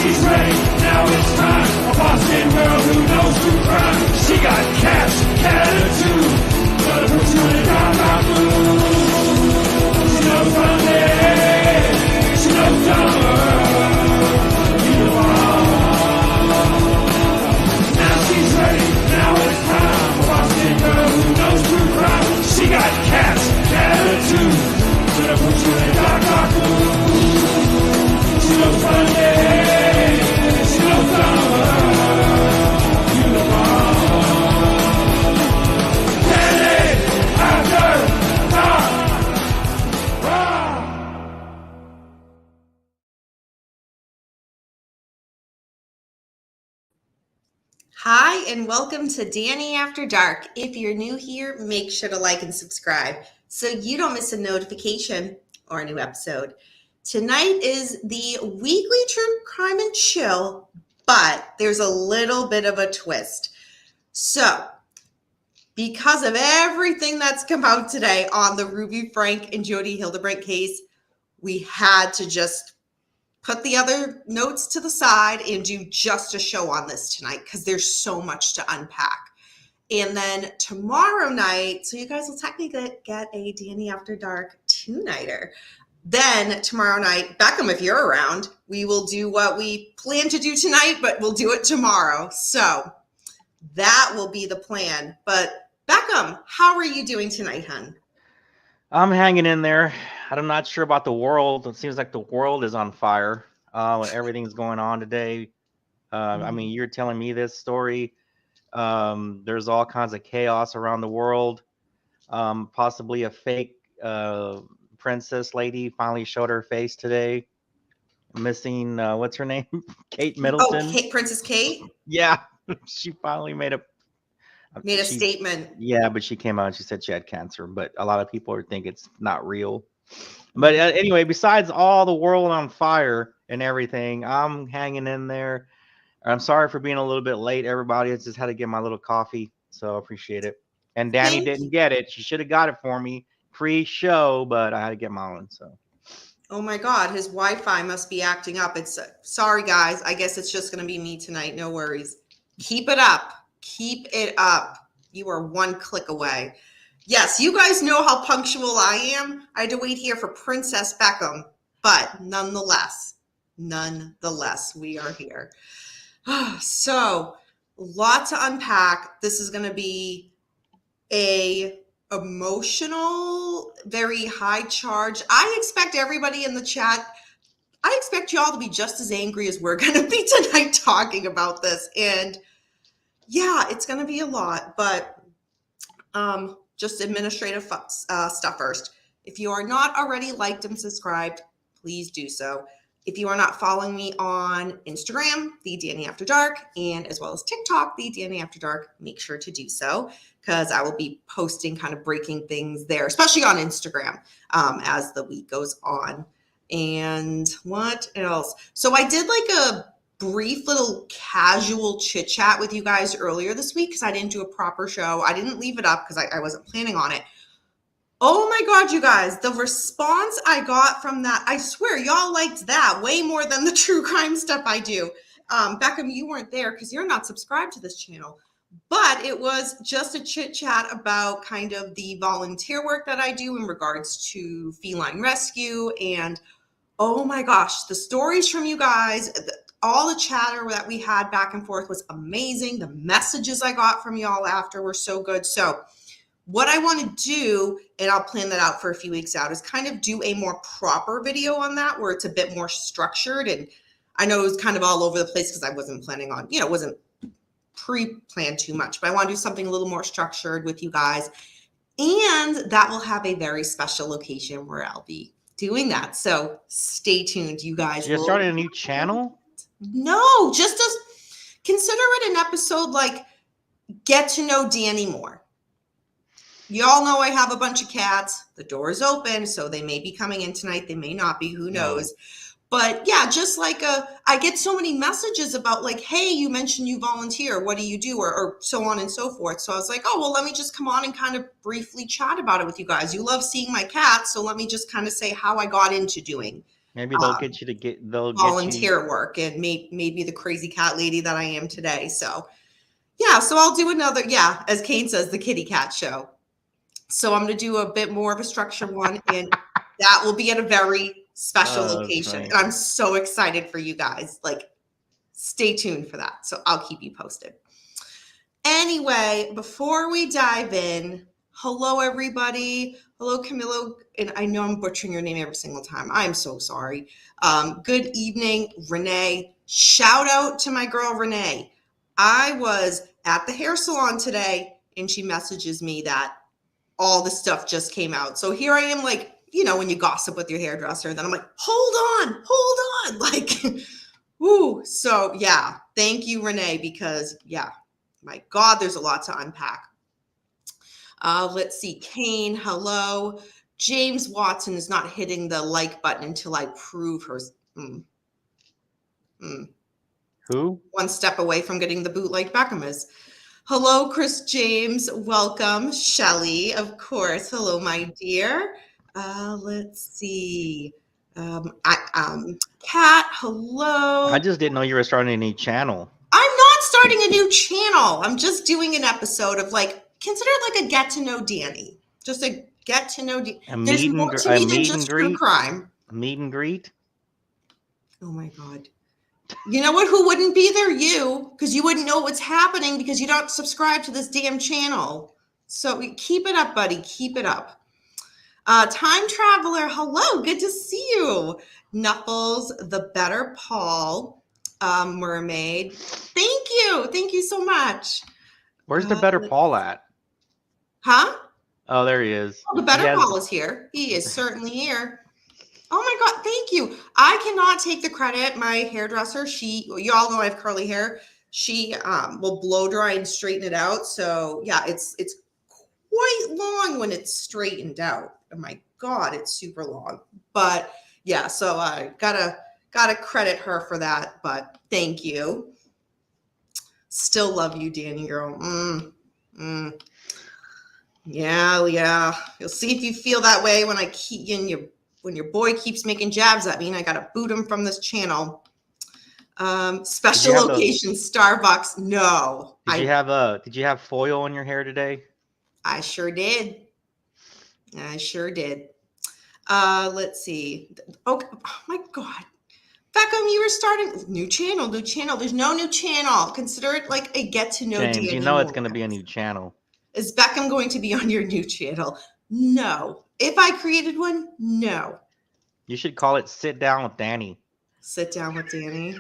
she's ready, now it's time. A Boston girl who knows true crime. She got cash, attitude, gonna put you in a dark mood. She knows Sunday, she knows summer. Now she's ready, now it's time. A Boston girl who knows true crime. She got cash, attitude, gonna put you in a dark mood. She knows Sunday, she knows summer. Hi, and welcome to Danny After Dark. If you're new here, make sure to like and subscribe so you don't miss a notification or a new episode. Tonight is the weekly True Crime and Chill, but there's a little bit of a twist. So, because of everything that's come out today on the Ruby Frank and Jodi Hildebrandt case, we had to just put the other notes to the side and do just a show on this tonight because there's so much to unpack. And then tomorrow night, so you guys will technically get a Danny After Dark two-nighter. Then tomorrow night, Beckham, if you're around, we will do what we plan to do tonight, but we'll do it tomorrow. So that will be the plan. But Beckham, how are you doing tonight, hun? I'm hanging in there. I'm not sure about the world. It seems like the world is on fire with everything's going on today. I mean, you're telling me this story. There's all kinds of chaos around the world. Possibly a fake princess lady finally showed her face today. Missing, what's her name? Kate Middleton. Oh, Princess Kate? Yeah, she finally made a statement. Yeah, but she came out and she said she had cancer, but a lot of people think it's not real. But anyway, besides all the world on fire and everything, I'm hanging in there. I'm sorry for being a little bit late, everybody. I just had to get my little coffee, so I appreciate it. And Danny didn't get it. She should have got it for me pre-show, but I had to get my own. So. Oh my God, his Wi-Fi must be acting up. Sorry, guys. I guess it's just going to be me tonight. No worries. Keep it up. Keep it up. You are one click away. Yes, you guys know how punctual I am. I had to wait here for Princess Beckham, but nonetheless, we are here. So, a lot to unpack. This is going to be a emotional, very high charge. I expect everybody in the chat, I expect y'all to be just as angry as we're going to be tonight talking about this. And yeah, it's going to be a lot, but just administrative stuff first. If you are not already liked and subscribed, please do so. If you are not following me on Instagram, The Danny After Dark, and as well as TikTok, The Danny After Dark, make sure to do so because I will be posting kind of breaking things there, especially on Instagram as the week goes on. And what else? So I did like a brief little casual chit chat with you guys earlier this week because I didn't do a proper show. I didn't leave it up because I wasn't planning on it. Oh my God, you guys, the response I got from that, I swear y'all liked that way more than the true crime stuff I do. Beckham, you weren't there because you're not subscribed to this channel, but it was just a chit chat about kind of the volunteer work that I do in regards to feline rescue. And oh my gosh, the stories from you guys, all the chatter that we had back and forth was amazing. The messages I got from y'all after were so good. So what I want to do, and I'll plan that out for a few weeks out, is kind of do a more proper video on that where it's a bit more structured. And I know it was kind of all over the place because I wasn't planning on, it wasn't pre-planned too much, but I want to do something a little more structured with you guys. And that will have a very special location where I'll be doing that. So stay tuned, you guys. You started a new channel? No, just consider it an episode like Get to Know Danny More. Y'all know I have a bunch of cats. The door is open, so they may be coming in tonight. They may not be. Who knows? But yeah, just like I get so many messages about like, hey, you mentioned you volunteer. What do you do? Or so on and so forth. So I was like, oh, well, let me just come on and kind of briefly chat about it with you guys. You love seeing my cats. So let me just kind of say how I got into doing Maybe they'll get you to they'll get you. volunteer work and made me the crazy cat lady that I am today. So yeah, so I'll do another, as Kane says, the kitty cat show. So I'm going to do a bit more of a structured one, and that will be at a very special location. And I'm so excited for you guys. Like, stay tuned for that. So I'll keep you posted. Anyway, before we dive in, hello, everybody. Hello, Camilo. And I know I'm butchering your name every single time. I'm so sorry. Good evening, Renee. Shout out to my girl, Renee. I was at the hair salon today, and she messages me that all the stuff just came out. So here I am, like, you know, when you gossip with your hairdresser, then I'm like, hold on. Like, woo. So yeah, thank you, Renee, because my God, there's a lot to unpack. Let's see. Kane, hello. James Watson is not hitting the like button until I prove her. Who? One step away from getting the boot like Beckham is. Hello, Chris James. Welcome. Shelly, of course. Hello, my dear. Let's see. Kat, hello. I just didn't know you were starting a new channel. I'm not starting a new channel. I'm just doing an episode of, like, consider it like a get to know Danny. Just a get to know Danny. There's more to me than just true crime. A meet and greet? Oh my God. You know what? Who wouldn't be there? You, because you wouldn't know what's happening because you don't subscribe to this damn channel. So keep it up, buddy. Keep it up. Time Traveler, hello. Good to see you. Knuckles, the Better Paul, Mermaid. Thank you. Thank you so much. Where's the Better Paul at? Huh? Oh, there he is. Oh, the Better Paul is here. He is certainly here. Oh my God, thank you. I cannot take the credit. My hairdresser, you all know I have curly hair. She will blow dry and straighten it out. So yeah, it's quite long when it's straightened out. Oh my God, it's super long. But yeah, so I gotta credit her for that. But thank you. Still love you, Danny girl. Yeah. You'll see if you feel that way when I keep when your boy keeps making jabs at me, and I got to boot him from this channel. Special location, Starbucks. No. Did you have foil in your hair today? I sure did. Let's see. Oh my God. Beckham, you were starting new channel. There's no new channel. Consider it like a get to know James, Danny. you know it's going to be a new channel. Is Beckham going to be on your new channel? No. If I created one, no. You should call it Sit Down with Danny. Sit Down with Danny.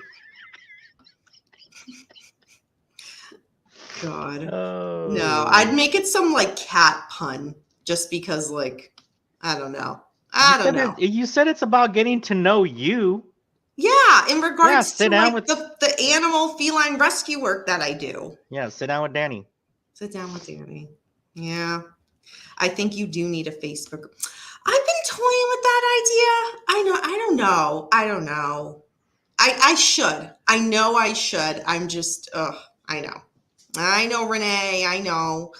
God. Oh. No, I'd make it some like cat pun just because, like, I don't know. You said it's about getting to know you. Yeah, in regards to like the animal feline rescue work that I do. Yeah, sit down with Danny. Sit down with Danny. Yeah. I think you do need a Facebook. I've been toying with that idea. I don't know. I should. I know I should. I'm just, I know, Renee. I know.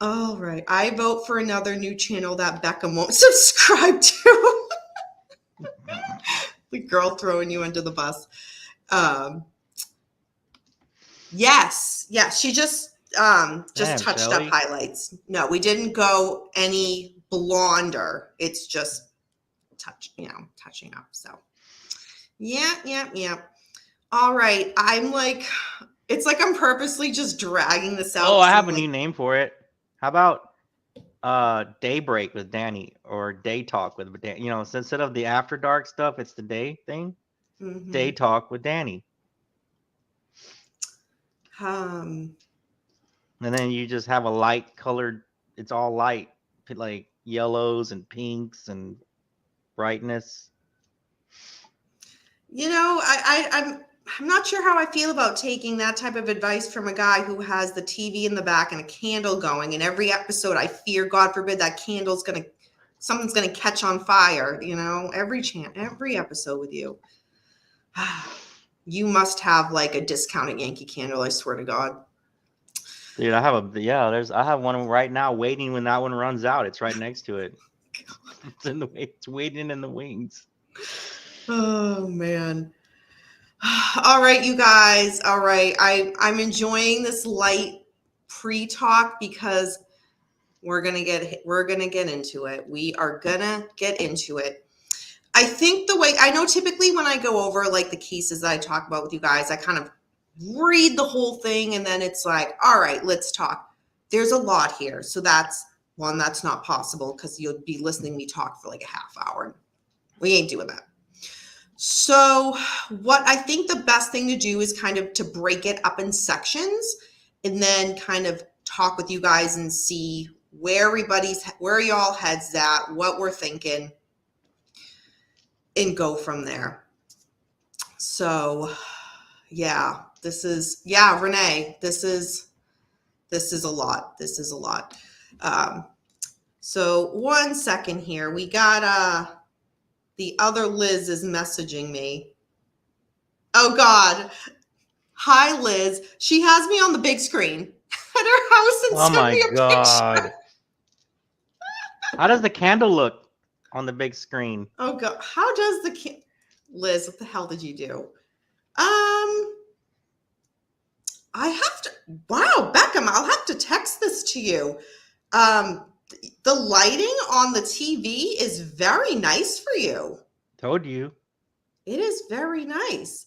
All right. I vote for another new channel that Beckham won't subscribe to. The girl throwing you under the bus. Yes. She just touched Shelly. up highlights. No, we didn't go any blonder. It's just touching up. So yeah. All right. I'm like, it's like I'm purposely just dragging this out. Oh, I have a new name for it. How about Daybreak with Danny, or Day Talk with Danny? You know, so instead of the After Dark stuff, it's the day thing. Mm-hmm. Day Talk with Danny. And then you just have a light colored. It's all light, like yellows and pinks and brightness. You know, I'm not sure how I feel about taking that type of advice from a guy who has the TV in the back and a candle going. And every episode, I fear, God forbid, that something's gonna catch on fire. You know, every episode with you. You must have like a discounted Yankee Candle. I swear to God. Dude, I have one right now waiting when that one runs out. It's right next to it. It's waiting in the wings. Oh man. All right, you guys. All right. I'm enjoying this light pre-talk because we're gonna get into it. We are gonna get into it. I think the way I know typically when I go over like the cases that I talk about with you guys, I kind of read the whole thing and then it's like, all right, let's talk. There's a lot here. So that's not possible because you'll be listening to me talk for like a half hour. We ain't doing that. So what I think the best thing to do is kind of to break it up in sections and then kind of talk with you guys and see where y'all heads at, what we're thinking, and go from there. So yeah, Renee, this is a lot. This is a lot. So 1 second here. We got the other Liz is messaging me. Oh God. Hi, Liz. She has me on the big screen at her house and sent me a picture. How does the candle look on the big screen? Oh God. How does Liz, what the hell did you do? I have to, wow, Beckham, I'll have to text this to you. The lighting on the TV is very nice for you. Told you. It is very nice.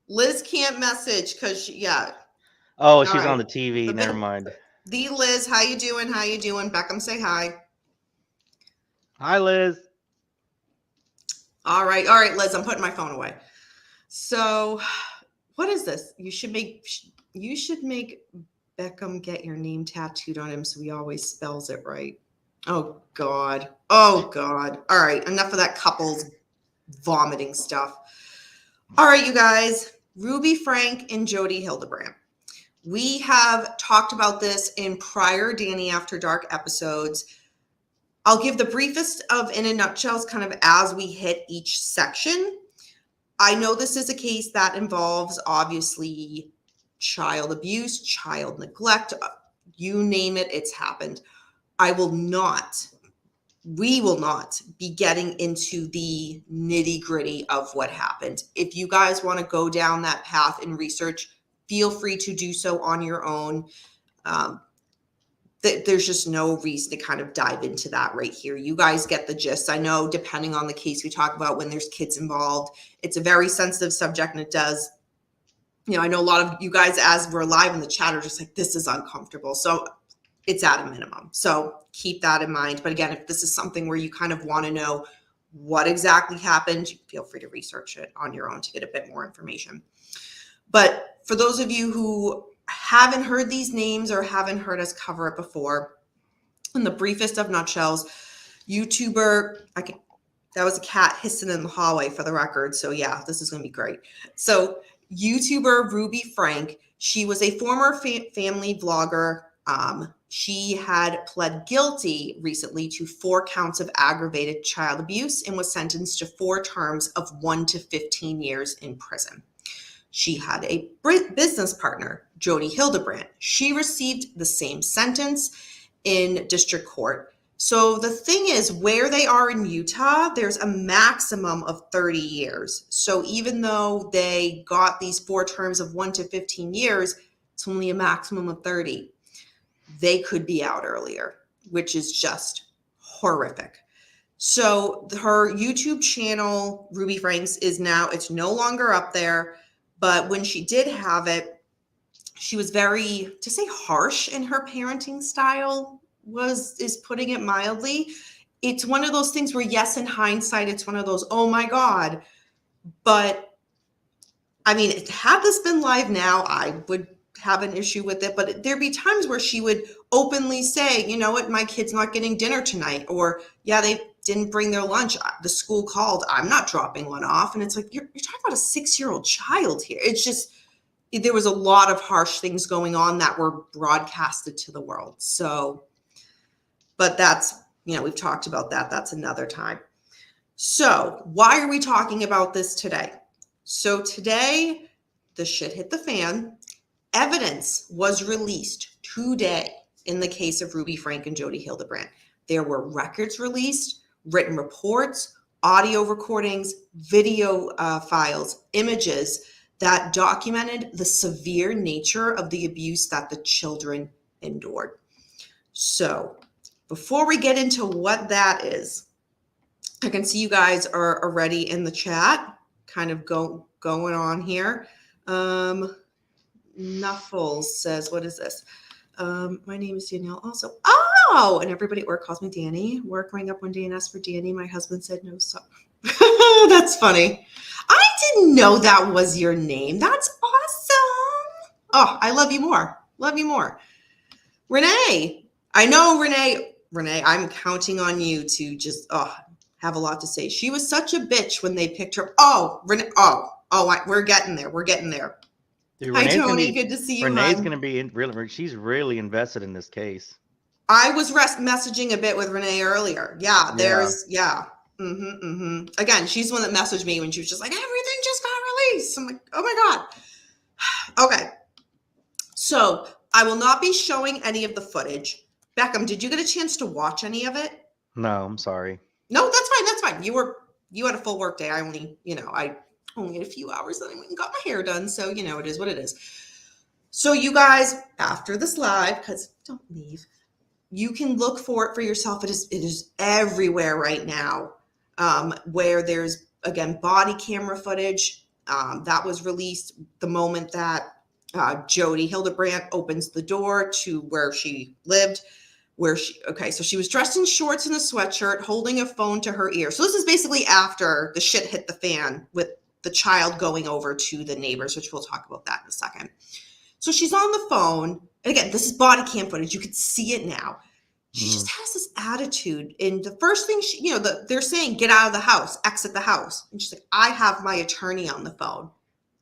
Liz can't message because Oh, she's right on the TV. Never mind. The Liz, how you doing? How you doing? Beckham, say hi. Hi, Liz. All right, Liz, I'm putting my phone away. So, what is this? You should make Beckham get your name tattooed on him so he always spells it right. Oh God. All right, enough of that couples vomiting stuff. All right, you guys, Ruby Frank and Jodi Hildebrandt. We have talked about this in prior Danny After Dark episodes. I'll give the briefest of in a nutshell kind of as we hit each section. I know this is a case that involves obviously child abuse, child neglect, you name it, it's happened. We will not be getting into the nitty gritty of what happened. If you guys want to go down that path and research, feel free to do so on your own. There's just no reason to kind of dive into that right here. You guys get the gist. I know depending on the case we talk about when there's kids involved, it's a very sensitive subject and it does, I know a lot of you guys as we're live in the chat are just like, this is uncomfortable. So it's at a minimum. So keep that in mind. But again, if this is something where you kind of want to know what exactly happened, feel free to research it on your own to get a bit more information. But for those of you who haven't heard these names or haven't heard us cover it before, in the briefest of nutshells, YouTuber, that was a cat hissing in the hallway for the record. So yeah, this is going to be great. So YouTuber Ruby Frank, she was a former family vlogger. She had pled guilty recently to 4 counts of aggravated child abuse and was sentenced to 4 terms of 1 to 15 years in prison. She had a business partner, Jodi Hildebrandt. She received the same sentence in district court. So the thing is, where they are in Utah, there's a maximum of 30 years. So even though they got these 4 terms of 1 to 15 years, it's only a maximum of 30. They could be out earlier, which is just horrific. So her YouTube channel, Ruby Franks, it's no longer up there. But when she did have it, she was very, to say harsh in her parenting style is putting it mildly. It's one of those things where, yes, in hindsight, it's one of those, oh my God. But I mean, had this been live now, I would have an issue with it. But there'd be times where she would openly say, you know what, my kid's not getting dinner tonight. Or, yeah, they didn't bring their lunch. The school called. I'm not dropping one off. And it's like, you're talking about a 6-year-old child here. It's just, there was a lot of harsh things going on that were broadcasted to the world. So, but that's, we've talked about that. That's another time. So why are we talking about this today? So today, the shit hit the fan. Evidence was released today in the case of Ruby Frank and Jodi Hildebrandt. There were records released, written reports, audio recordings, video files, images that documented the severe nature of the abuse that the children endured. So before we get into what that is, I can see you guys are already in the chat, kind of going on here. Nuffles says, what is this? My name is Danielle also. Oh, and everybody at work calls me Danny. Work rang up one day and asked for Danny. My husband said no. So that's funny. I didn't know that was your name. That's awesome. Oh, I love you more. Love you more. Renee. I know, Renee, I'm counting on you to just have a lot to say. She was such a bitch when they picked her. Oh, Renee. We're getting there. We're getting there. Dude, Hi, Tony. Good to see you. Renee's going to be really. She's really invested in this case. I was messaging a bit with Renee earlier. Yeah, there's Again, she's the one that messaged me when she was just like, everything just got released. I'm like, oh my God. Okay. So I will not be showing any of the footage. Beckham, did you get a chance to watch any of it? No, I'm sorry. No, that's fine. That's fine. You had a full work day. I only had a few hours that I went and got my hair done. So, it is what it is. So you guys, after this live, because don't leave, you can look for it for yourself. It is everywhere right now, where there's, again, body camera footage that was released the moment that Jodi Hildebrandt opens the door to where she lived. So she was dressed in shorts and a sweatshirt, holding a phone to her ear. So this is basically after the shit hit the fan with the child going over to the neighbors, which we'll talk about that in a second. So she's on the phone. And again, this is body cam footage. You could see it now. She just has this attitude. And the first thing they're saying, get out of the house, exit the house. And she's like, I have my attorney on the phone.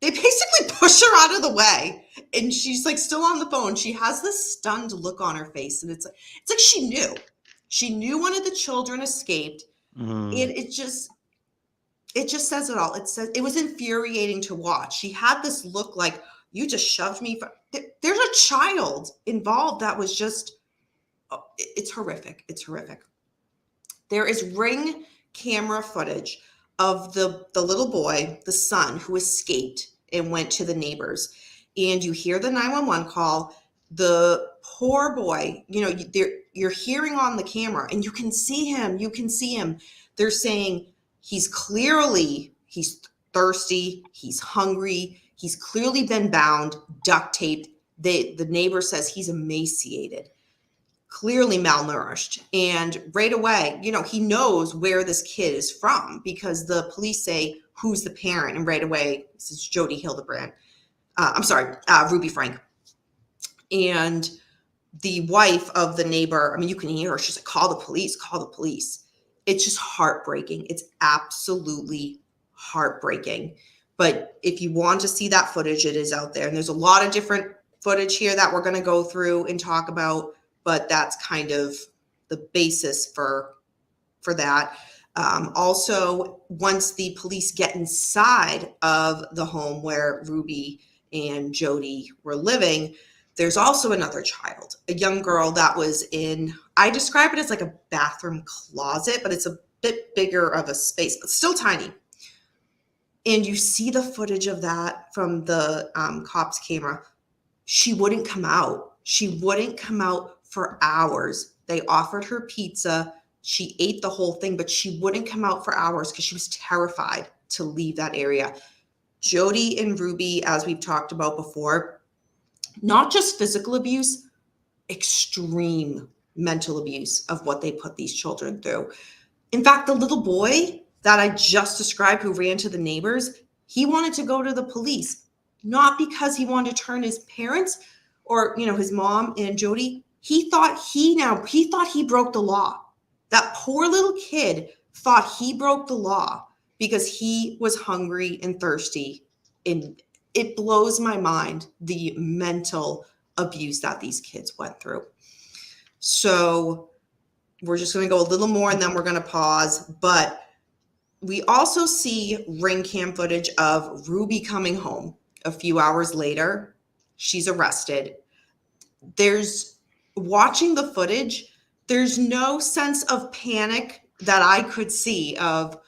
They basically push her out of the way. And she's like still on the phone. She has this stunned look on her face. And it's like she knew. She knew one of the children escaped. It just says it all. It was infuriating to watch. She had this look like, you just shoved me. There's a child involved that was just, it's horrific. It's horrific. There is Ring camera footage of the little boy, the son, who escaped and went to the neighbors. And you hear the 911 call. The poor boy, you're hearing on the camera and you can see him. They're saying he's thirsty. He's hungry. He's clearly been bound, duct taped. The neighbor says he's emaciated, clearly malnourished. And right away, he knows where this kid is from because the police say, who's the parent? And right away, this is Jodi Hildebrandt. Ruby Franke. And the wife of the neighbor, you can hear her. She's like, call the police. It's just heartbreaking. It's absolutely heartbreaking. But if you want to see that footage, it is out there. And there's a lot of different footage here that we're going to go through and talk about. But that's kind of the basis for that. Also, once the police get inside of the home where Ruby and Jodi were living, there's also another child, a young girl that was I describe it as like a bathroom closet, but it's a bit bigger of a space, but still tiny. And you see the footage of that from the cop's camera. She wouldn't come out. She wouldn't come out for hours. They offered her pizza. She ate the whole thing, but she wouldn't come out for hours because she was terrified to leave that area. Jodi and Ruby, as we've talked about before, not just physical abuse, extreme mental abuse of what they put these children through. In fact, the little boy that I just described who ran to the neighbors, he wanted to go to the police, not because he wanted to turn his parents or, his mom and Jodi. He thought he broke the law. That poor little kid thought he broke the law because he was hungry and thirsty. And it blows my mind, the mental abuse that these kids went through. So we're just going to go a little more and then we're going to pause. But we also see ring cam footage of Ruby coming home a few hours later. She's arrested. Watching the footage, there's no sense of panic that I could see of,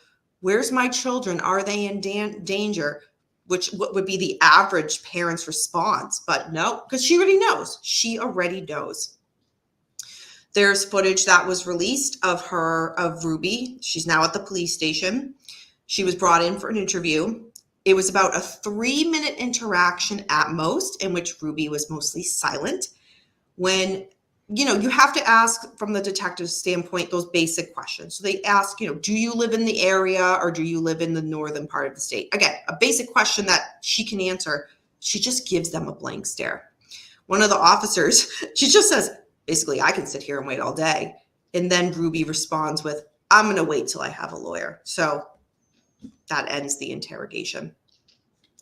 Where's my children? Are they in danger? Which would be the average parent's response. But no, because she already knows. She already knows. There's footage that was released of Ruby. She's now at the police station. She was brought in for an interview. It was about a 3-minute interaction at most, in which Ruby was mostly silent. When, you have to ask from the detective's standpoint those basic questions. So they ask, do you live in the area or do you live in the northern part of the state? Again, a basic question that she can answer. She just gives them a blank stare. One of the officers, she just says, basically, I can sit here and wait all day. And then Ruby responds with, I'm going to wait till I have a lawyer. So that ends the interrogation.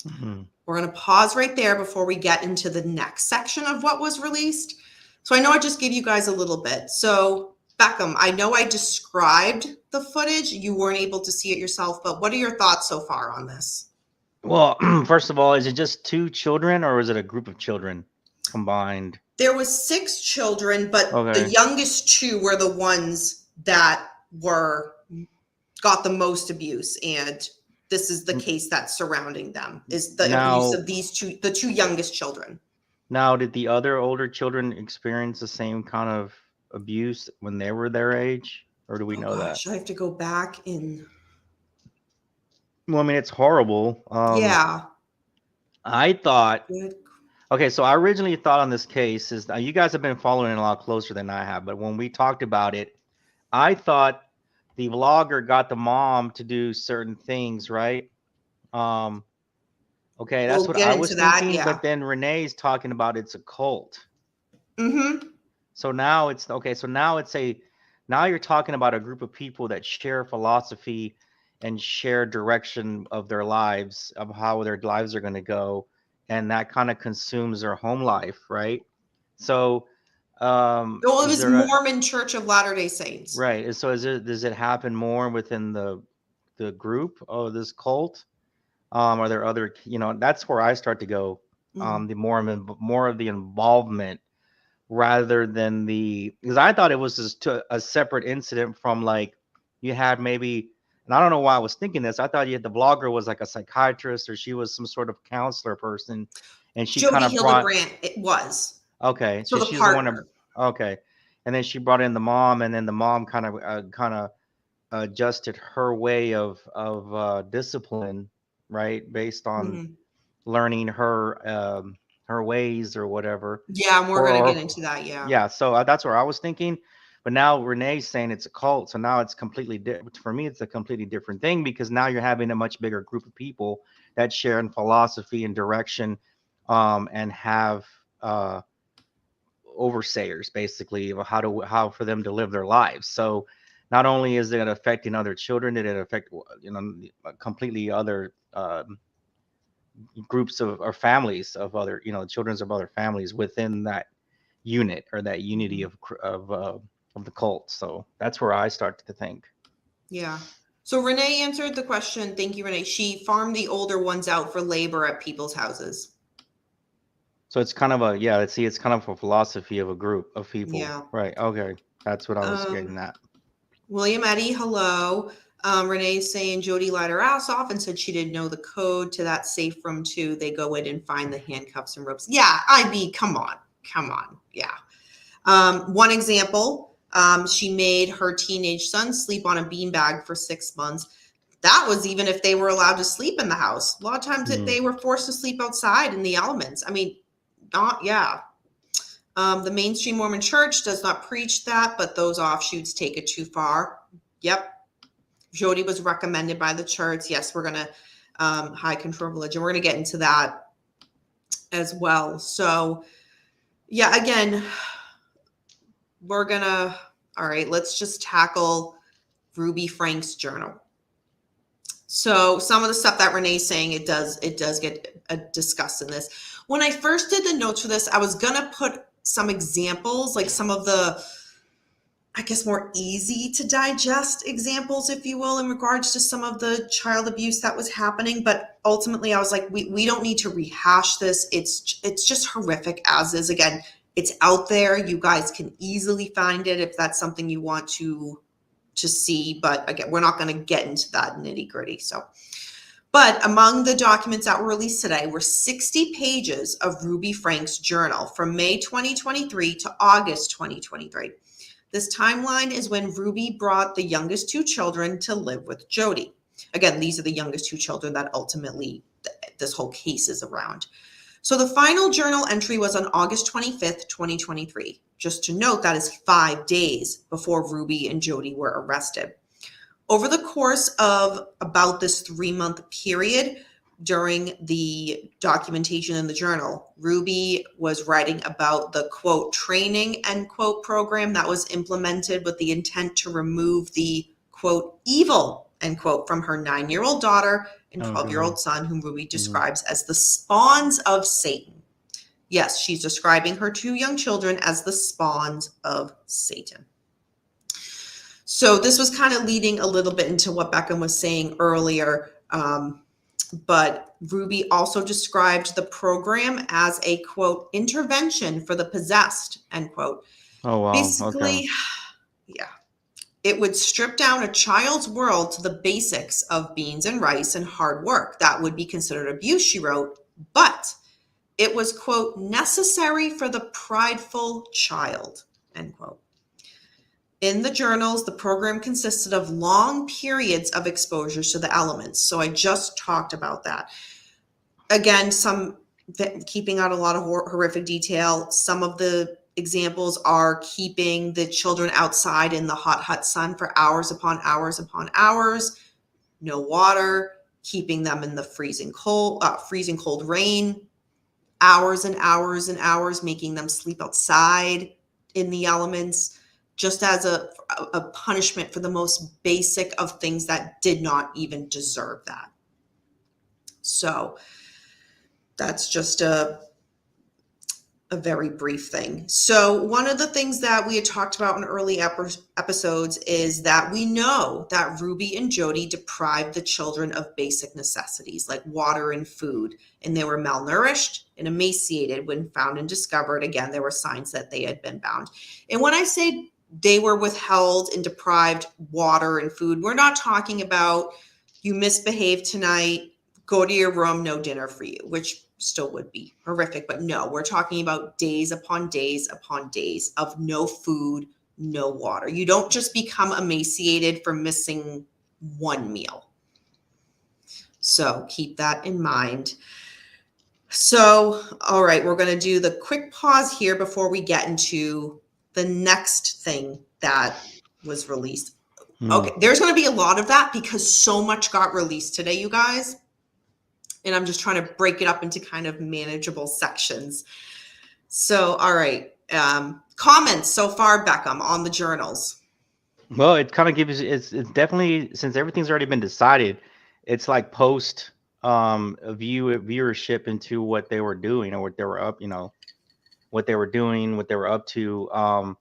Mm-hmm. We're going to pause right there before we get into the next section of what was released. So I know I just gave you guys a little bit. So Beckham, I know I described the footage. You weren't able to see it yourself, but what are your thoughts so far on this? Well, first of all, is it just 2 children or is it a group of children combined? There was 6 children, but the youngest 2 were the ones that got the most abuse, and this is the case that's surrounding them, is the abuse of the 2 youngest children. Now, did the other older children experience the same kind of abuse when they were their age, or do we know that? I have to go back in. Well, I mean, it's horrible. Yeah. I thought. Okay, so I originally thought on this case is you guys have been following it a lot closer than I have, but when we talked about it, I thought the vlogger got the mom to do certain things, right? Okay, that's what I was thinking. Yeah. But then Renee's talking about it's a cult. Mm-hmm. So now it's okay. So now now you're talking about a group of people that share philosophy and share direction of their lives, of how their lives are going to go, and that kind of consumes their home life, right? So. It was Mormon Church of Latter-day Saints. Right. So does it happen more within the group of this cult? Are there other, that's where I start to go, the more of the involvement rather than because I thought it was just a separate incident from, like, you had maybe, and I don't know why I was thinking this. I thought the vlogger was like a psychiatrist, or she was some sort of counselor person, and she kind of Hildebrandt, it was. Okay. So she's the one. Okay. And then she brought in the mom, and then the mom kind of adjusted her way of discipline, right, based on learning her ways or whatever. Yeah, we're going to get into that. Yeah. So that's where I was thinking, but now Renee's saying it's a cult. So now it's completely different. For me, it's a completely different thing, because now you're having a much bigger group of people that share in philosophy and direction, and have overseers, basically, of how for them to live their lives. So not only is it affecting other children, it affect completely other groups or families of other children of other families within that unit, or that unity of the cult. So that's where I start to think. Yeah. So Renee answered the question. Thank you, Renee. She farmed the older ones out for labor at people's houses. So it's kind of it's kind of a philosophy of a group of people. Yeah. Right. Okay. That's what I was getting at. William Eddy, hello. Renee's saying Jodi lied her ass off and said she didn't know the code to that safe room too. They go in and find the handcuffs and ropes. Yeah, come on. Yeah. One example, she made her teenage son sleep on a beanbag for 6 months. That was even if they were allowed to sleep in the house. A lot of times they were forced to sleep outside in the elements. I mean, the mainstream Mormon church does not preach that, but those offshoots take it too far. Yep. Jodi was recommended by the church. Yes, we're going to high control religion. We're going to get into that as well. So yeah, again, all right, let's just tackle Ruby Frank's journal. So some of the stuff that Renee's saying, it does get discussed in this. When I first did the notes for this, I was going to put some examples, like some of the, I guess, more easy to digest examples, if you will, in regards to some of the child abuse that was happening. But ultimately I was like, we don't need to rehash this. It's just horrific as is. Again, it's out there. You guys can easily find it if that's something you want to to see, but again, we're not going to get into that nitty gritty. So, but among the documents that were released today were 60 pages of Ruby Franke's journal from May 2023 to August 2023. This timeline is when Ruby brought the youngest two children to live with Jodi. Again, these are the youngest two children that ultimately this whole case is around. So the final journal entry was on August 25th, 2023. Just to note, that is 5 days before Ruby and Jodi were arrested. Over the course of about this 3-month period during the documentation in the journal, Ruby was writing about the quote training end quote program that was implemented with the intent to remove the quote evil end quote from her 9-year-old daughter and 12-year-old son, whom Ruby describes as the spawns of Satan. Yes, she's describing her 2 young children as the spawns of Satan. So this was kind of leading a little bit into what Beckham was saying earlier. But Ruby also described the program as a, quote, intervention for the possessed, end quote. Oh, wow. Basically, okay. Yeah. It would strip down a child's world to the basics of beans and rice and hard work. That would be considered abuse, she wrote. But it was, quote, necessary for the prideful child, end quote. In the journals, the program consisted of long periods of exposures to the elements. So I just talked about that. Again, keeping out a lot of horrific detail. Some of the examples are keeping the children outside in the hot sun for hours upon hours upon hours, no water, keeping them in the freezing cold rain, hours and hours and hours, making them sleep outside in the elements, just as a punishment for the most basic of things that did not even deserve that. So that's just a very brief thing. So one of the things that we had talked about in early episodes is that we know that Ruby and Jodi deprived the children of basic necessities like water and food, and they were malnourished and emaciated when found and discovered. Again, there were signs that they had been bound. And when I say they were withheld and deprived water and food, we're not talking about you misbehaved tonight, go to your room, no dinner for you, which still would be horrific. But no, we're talking about days upon days upon days of no food, no water. You don't just become emaciated for missing one meal. So keep that in mind. So, all right, we're going to do the quick pause here before we get into the next thing that was released. Okay, there's going to be a lot of that because so much got released today, you guys. And I'm just trying to break it up into kind of manageable sections. So, all right. Comments so far, Beckham, on the journals? Well, it kind of gives it's definitely, since everything's already been decided, it's like post viewership into what they were doing or what they were up, what they were doing, what they were up to.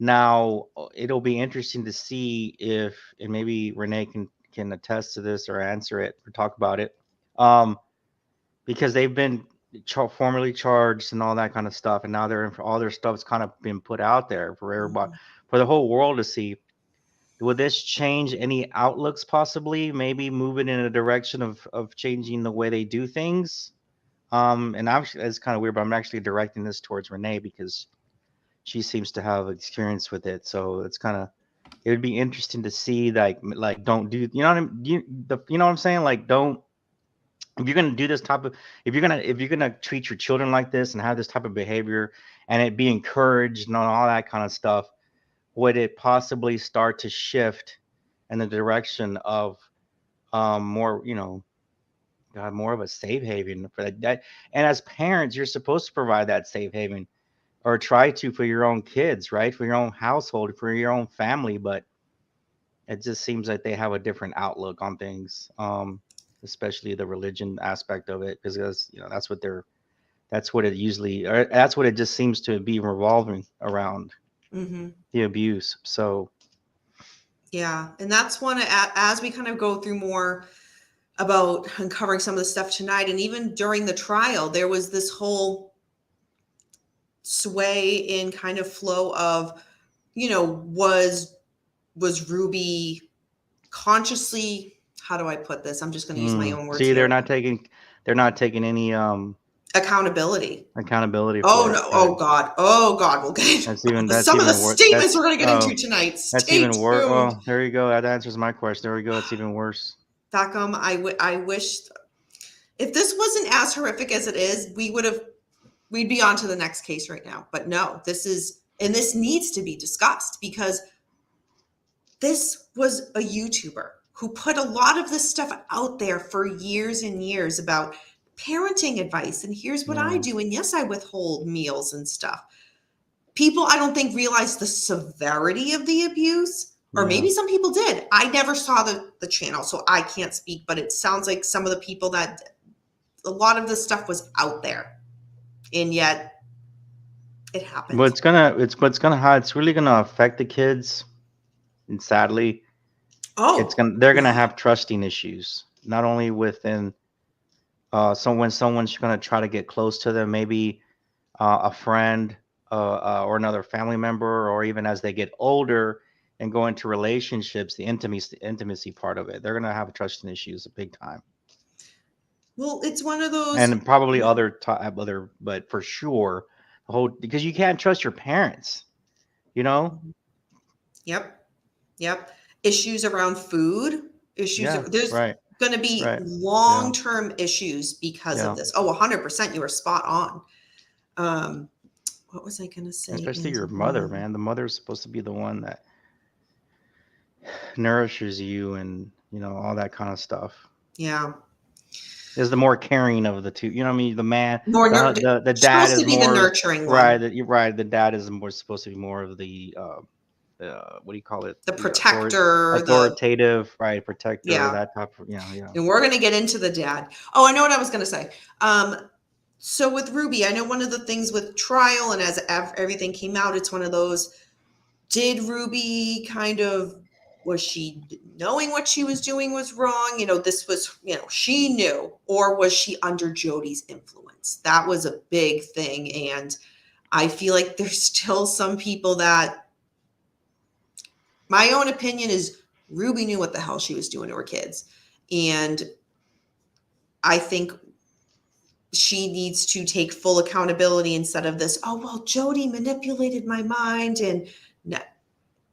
Now it'll be interesting to see if, and maybe Renee can attest to this or answer it or talk about it. Because they've been formally charged and all that kind of stuff, and now all their stuff's kind of been put out there for everybody, for the whole world to see. Will this change any outlooks? Possibly, maybe move it in a direction of changing the way they do things. And actually, it's kind of weird, but I'm actually directing this towards Renee because she seems to have experience with it. So it's kind of, it would be interesting to see, like don't do, you know what I mean? You know what I'm saying? Like, don't. If you're gonna do this type of, if you're gonna treat your children like this and have this type of behavior and it be encouraged and all that kind of stuff, would it possibly start to shift in the direction of more, more of a safe haven for that? And as parents, you're supposed to provide that safe haven, or try to, for your own kids, right? For your own household, for your own family. But it just seems like they have a different outlook on things. Especially the religion aspect of it, because that's what it usually, or that's what it just seems to be revolving around, the abuse. So yeah, and that's one, as we kind of go through more about uncovering some of the stuff tonight, and even during the trial, there was this whole sway in kind of flow of, was was Ruby consciously, how do I put this? I'm just going to use my own words. See, here. they're not taking any accountability. accountability Oh for it. no! Right? Oh God! We'll get That's into even some of the worse. statements we're going to get into tonight. That's Stay even worse. tuned. Oh, there you go. That answers my question. There we go. It's even worse. Beckham, I wish if this wasn't as horrific as it is, we'd be on to the next case right now. But no, this needs to be discussed because this was a YouTuber who put a lot of this stuff out there for years and years about parenting advice. And here's what I do. And yes, I withhold meals and stuff. People, I don't think, realize the severity of the abuse, or maybe some people did. I never saw the channel, so I can't speak, but it sounds like some of the people that a lot of this stuff was out there, and yet it happened. But it's really gonna affect the kids, and sadly, they're gonna have trusting issues, not only within someone's gonna try to get close to them, maybe a friend or another family member, or even as they get older and go into relationships, the intimacy part of it, they're gonna have trusting issues big time. Well, it's one of those, and probably other, but for sure, because you can't trust your parents, Yep. Issues around food, there's going to be long-term issues because of this. Oh, 100%, you were spot on. What was I going to say? Especially your mother, man. The mother's supposed to be the one that nourishes you and, all that kind of stuff. Yeah. Is the more caring of the two. You know what I mean? The man, the dad supposed is to be more, the nurturing one. Right. You're right. The dad is supposed to be more of the, what do you call it? The protector. Authoritative, right. Protector. Yeah. That type of, yeah. And we're going to get into the dad. Oh, I know what I was going to say. So with Ruby, I know one of the things with trial and as everything came out, it's one of those, did Ruby was she knowing what she was doing was wrong? This was, she knew, or was she under Jodi's influence? That was a big thing. And I feel like there's still some people that, my own opinion is Ruby knew what the hell she was doing to her kids. And I think she needs to take full accountability instead of this, oh, well, Jodi manipulated my mind. And no,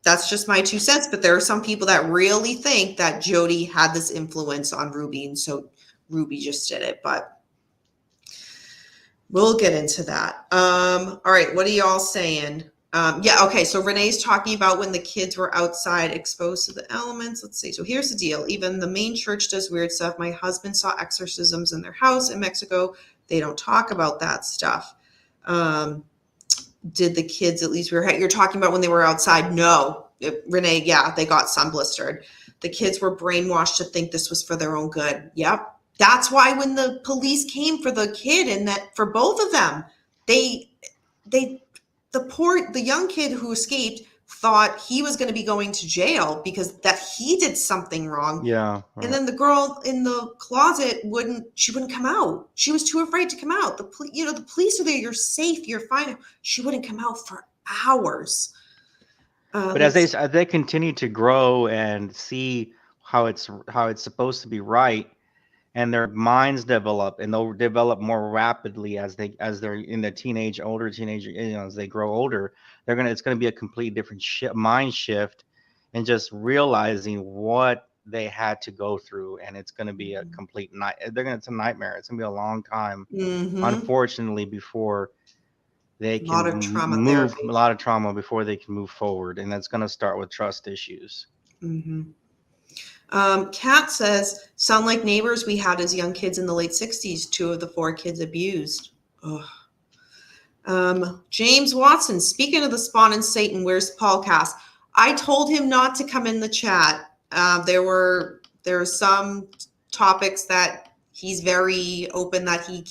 that's just my 2 cents. But there are some people that really think that Jodi had this influence on Ruby. And so Ruby just did it. But we'll get into that. All right. What are y'all saying? Okay. So Renee's talking about when the kids were outside exposed to the elements. Let's see. So here's the deal. Even the main church does weird stuff. My husband saw exorcisms in their house in Mexico. They don't talk about that stuff. Did the kids, at least you're talking about when they were outside? No, Renee. Yeah, they got sun blistered. The kids were brainwashed to think this was for their own good. Yep. That's why when the police came for the kid and that for both of them, the young kid who escaped thought he was going to be going to jail because that he did something wrong. Yeah. Right. And then the girl in the closet wouldn't come out. She was too afraid to come out. The police are there. You're safe. You're fine. She wouldn't come out for hours. But as they continue to grow and see how it's supposed to be right, and their minds develop, and they'll develop more rapidly as they're in the older teenager, as they grow older, it's gonna be a complete different mind shift, and just realizing what they had to go through, and it's gonna be a complete it's a nightmare. It's gonna be a long time, unfortunately, before they can move a lot of trauma before they can move forward, and that's gonna start with trust issues. Kat says, sound like neighbors we had as young kids in the late 60s, 2 of the 4 kids abused. James Watson, speaking of the spawn and Satan, where's Paulcast? I told him not to come in the chat. There were some topics that he's very open that he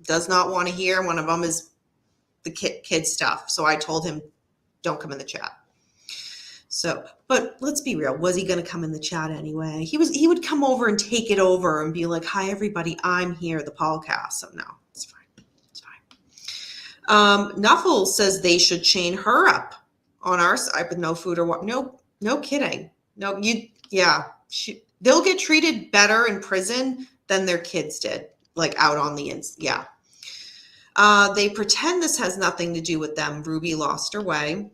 does not want to hear. One of them is the kid stuff. So I told him, don't come in the chat. So, but let's be real. Was he going to come in the chat anyway? He would come over and take it over and be like, hi, everybody, I'm here, the Paulcast. So no, it's fine. It's fine. Nuffle says they should chain her up on our side with no food or what. Nope. No kidding. No, they'll get treated better in prison than their kids did, like out on the ins. Yeah. They pretend this has nothing to do with them. Ruby lost her way.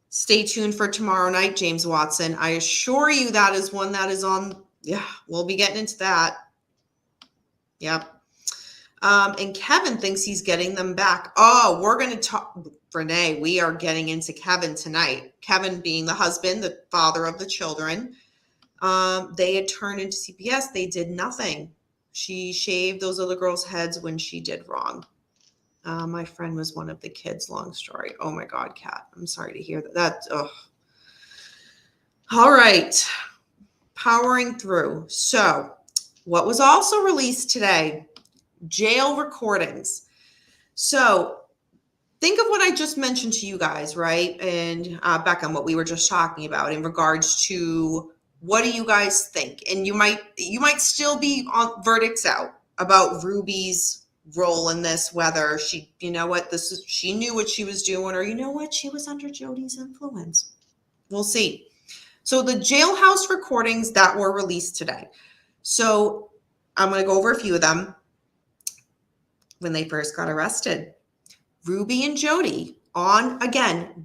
Stay tuned for tomorrow night, James Watson. I assure you that is one that is on. Yeah, we'll be getting into that. Yep. And Kevin thinks he's getting them back. Oh, we're going to talk, Renee, we are getting into Kevin tonight. Kevin being the husband, the father of the children. They had turned into CPS. They did nothing. She shaved those other girls' heads when she did wrong. My friend was one of the kids. Long story. Oh my God, Kat. I'm sorry to hear that. All right. Powering through. So what was also released today? Jail recordings. So think of what I just mentioned to you guys, right? And back on what we were just talking about in regards to what do you guys think? And you might still be on verdicts out about Ruby's role in this, whether she, she knew what she was doing, or she was under Jodi's influence. We'll see. So the jailhouse recordings that were released today. So I'm going to go over a few of them. When they first got arrested, Ruby and Jodi jailhouse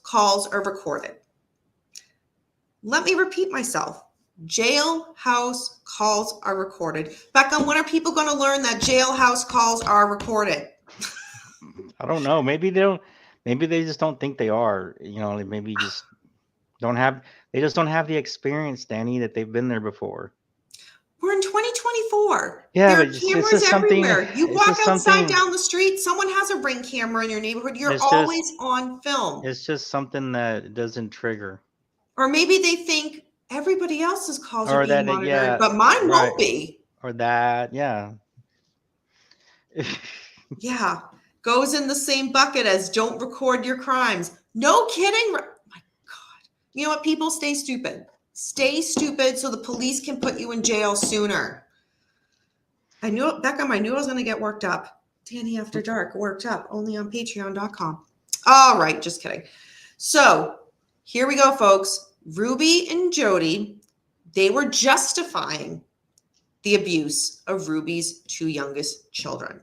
calls are recorded. Let me repeat myself. Jailhouse calls are recorded. Beckham, when are people going to learn that jailhouse calls are recorded? I don't know. Maybe they don't. Maybe they just don't think they are. Maybe just don't have. They just don't have the experience, Danny, that they've been there before. We're in 2024. Yeah, there but are cameras everywhere. You walk outside down the street, someone has a Ring camera in your neighborhood. You're always on film. It's just something that doesn't trigger. Or maybe they think everybody else's calls are being monitored, yeah, but mine won't be. Or that, yeah. Yeah. Goes in the same bucket as don't record your crimes. No kidding. My God. You know what? People stay stupid. Stay stupid so the police can put you in jail sooner. I knew it, Beckham. I knew I was going to get worked up. Danny After Dark, worked up, only on patreon.com. All right, just kidding. So here we go, folks. Ruby and Jodi, they were justifying the abuse of Ruby's two youngest children.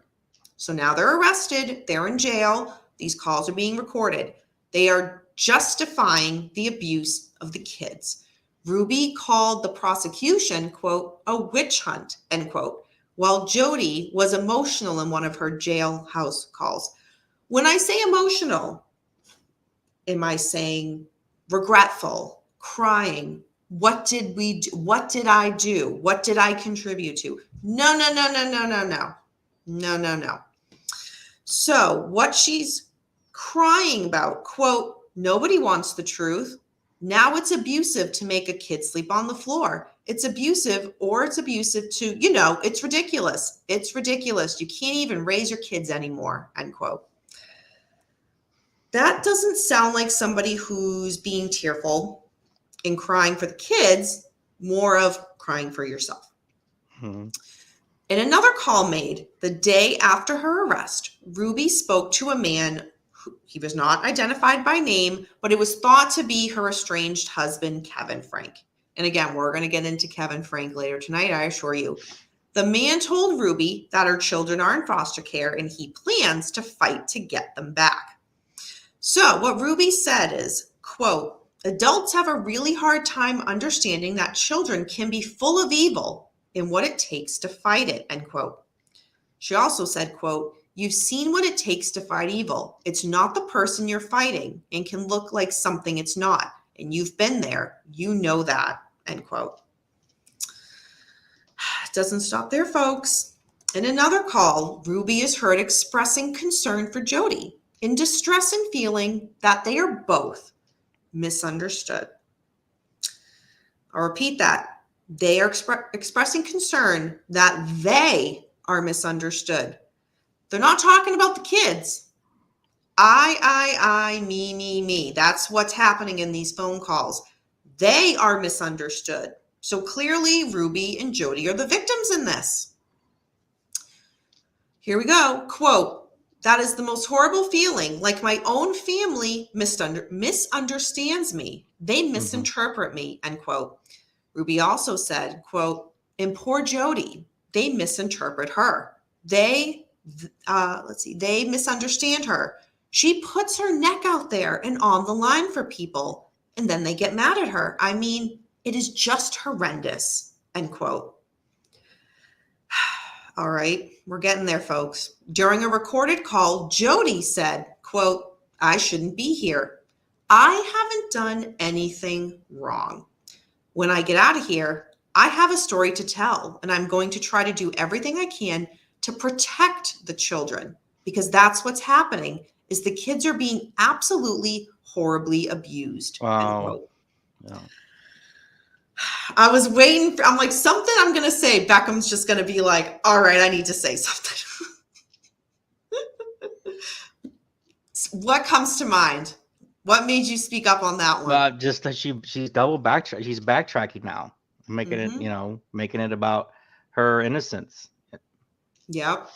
So now they're arrested. They're in jail. These calls are being recorded. They are justifying the abuse of the kids. Ruby called the prosecution, quote, a witch hunt, end quote, while Jodi was emotional in one of her jailhouse calls. When I say emotional, am I saying regretful, crying? What did we do? What did I do? What did I contribute to? No. So what she's crying about, quote, nobody wants the truth. Now it's abusive to make a kid sleep on the floor. It's abusive, or it's abusive to, it's ridiculous. It's ridiculous. You can't even raise your kids anymore, end quote. That doesn't sound like somebody who's being tearful and crying for the kids, more of crying for yourself. Mm-hmm. In another call made the day after her arrest, Ruby spoke to a man. He was not identified by name, but it was thought to be her estranged husband, Kevin Franke. And again, we're going to get into Kevin Franke later tonight, I assure you. The man told Ruby that her children are in foster care and he plans to fight to get them back. So what Ruby said is, quote, adults have a really hard time understanding that children can be full of evil and what it takes to fight it, end quote. She also said, quote, you've seen what it takes to fight evil. It's not the person you're fighting and can look like something it's not. And you've been there. You know that, end quote. It doesn't stop there, folks. In another call, Ruby is heard expressing concern for Jodi in distress and feeling that they are both misunderstood. I'll repeat that. They are expressing concern that they are misunderstood. They're not talking about the kids. I, me. That's what's happening in these phone calls. They are misunderstood. So clearly, Ruby and Jodi are the victims in this. Here we go. Quote, That is the most horrible feeling. Like my own family misunderstands me. They misinterpret me, end quote. Ruby also said, quote, and poor Jodi, they misinterpret her. They misunderstand her. She puts her neck out there and on the line for people, and then they get mad at her. I mean, it is just horrendous, end quote. All right, we're getting there, folks. During a recorded call, Jodi said, quote, I shouldn't be here. I haven't done anything wrong. When I get out of here, I have a story to tell, and I'm going to try to do everything I can to protect the children, because that's what's happening, is the kids are being absolutely horribly abused. Wow. Yeah. I was waiting for, I'm like, something I'm going to say. Beckham's just going to be like, all right, I need to say something. What comes to mind? What made you speak up on that one? Just that she's she's backtracking now, making it, making it about her innocence. Yep.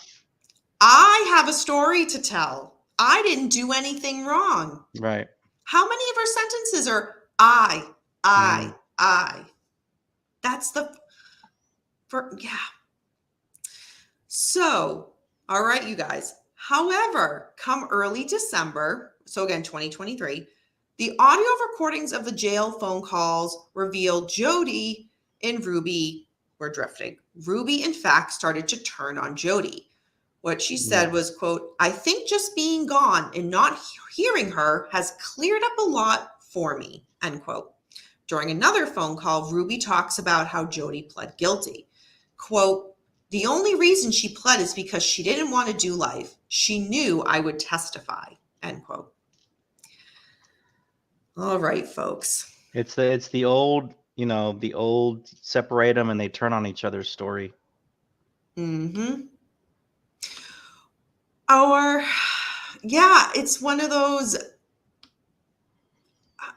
I have a story to tell. I didn't do anything wrong. Right. How many of her sentences are I? That's yeah. So, all right, you guys. However, come early December, so again, 2023, the audio recordings of the jail phone calls revealed Jodi and Ruby were drifting. Ruby, in fact, started to turn on Jodi. What she said was, quote, I think just being gone and not hearing her has cleared up a lot for me, end quote. During another phone call, Ruby talks about how Jodi pled guilty. Quote, the only reason she pled is because she didn't want to do life. She knew I would testify, end quote. All right, folks. It's the old, the old separate them and they turn on each other's story. Mm-hmm. Or, yeah, it's one of those,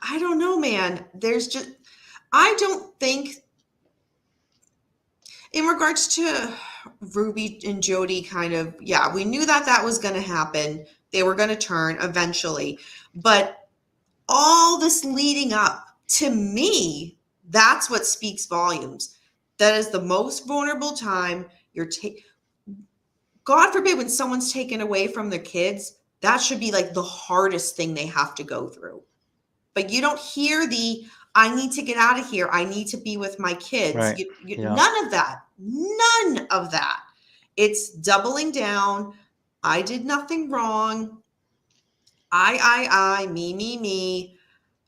I don't know, man. I don't think, in regards to Ruby and Jodi, kind of, yeah, we knew that was going to happen. They were going to turn eventually. But all this leading up, to me, that's what speaks volumes. That is the most vulnerable time. God forbid, when someone's taken away from their kids, that should be like the hardest thing they have to go through. But you don't hear I need to get out of here. I need to be with my kids. Right. None of that. None of that. It's doubling down. I did nothing wrong. I, me.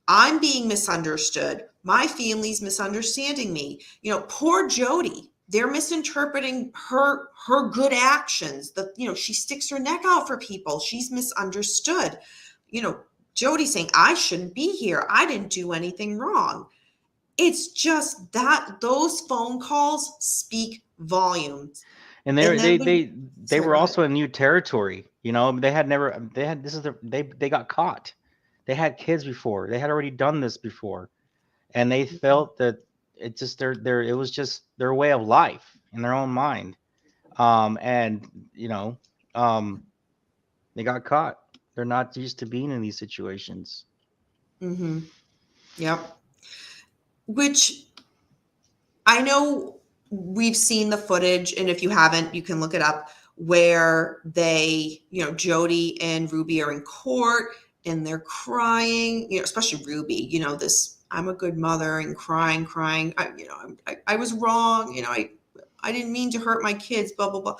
I'm being misunderstood. My family's misunderstanding me. Poor Jodi. They're misinterpreting her good actions. She sticks her neck out for people. She's misunderstood. Jodi saying, I shouldn't be here. I didn't do anything wrong. It's just that those phone calls speak volumes. And they were also in new territory. They got caught. They had kids before. They had already done this before. And they felt that it was just their way of life in their own mind. They got caught. They're not used to being in these situations. Mm-hmm. Yep. Which I know we've seen the footage, and if you haven't, you can look it up, where they, Jodi and Ruby are in court and they're crying, especially Ruby, this, I'm a good mother, and crying. I was wrong. I didn't mean to hurt my kids, blah, blah, blah.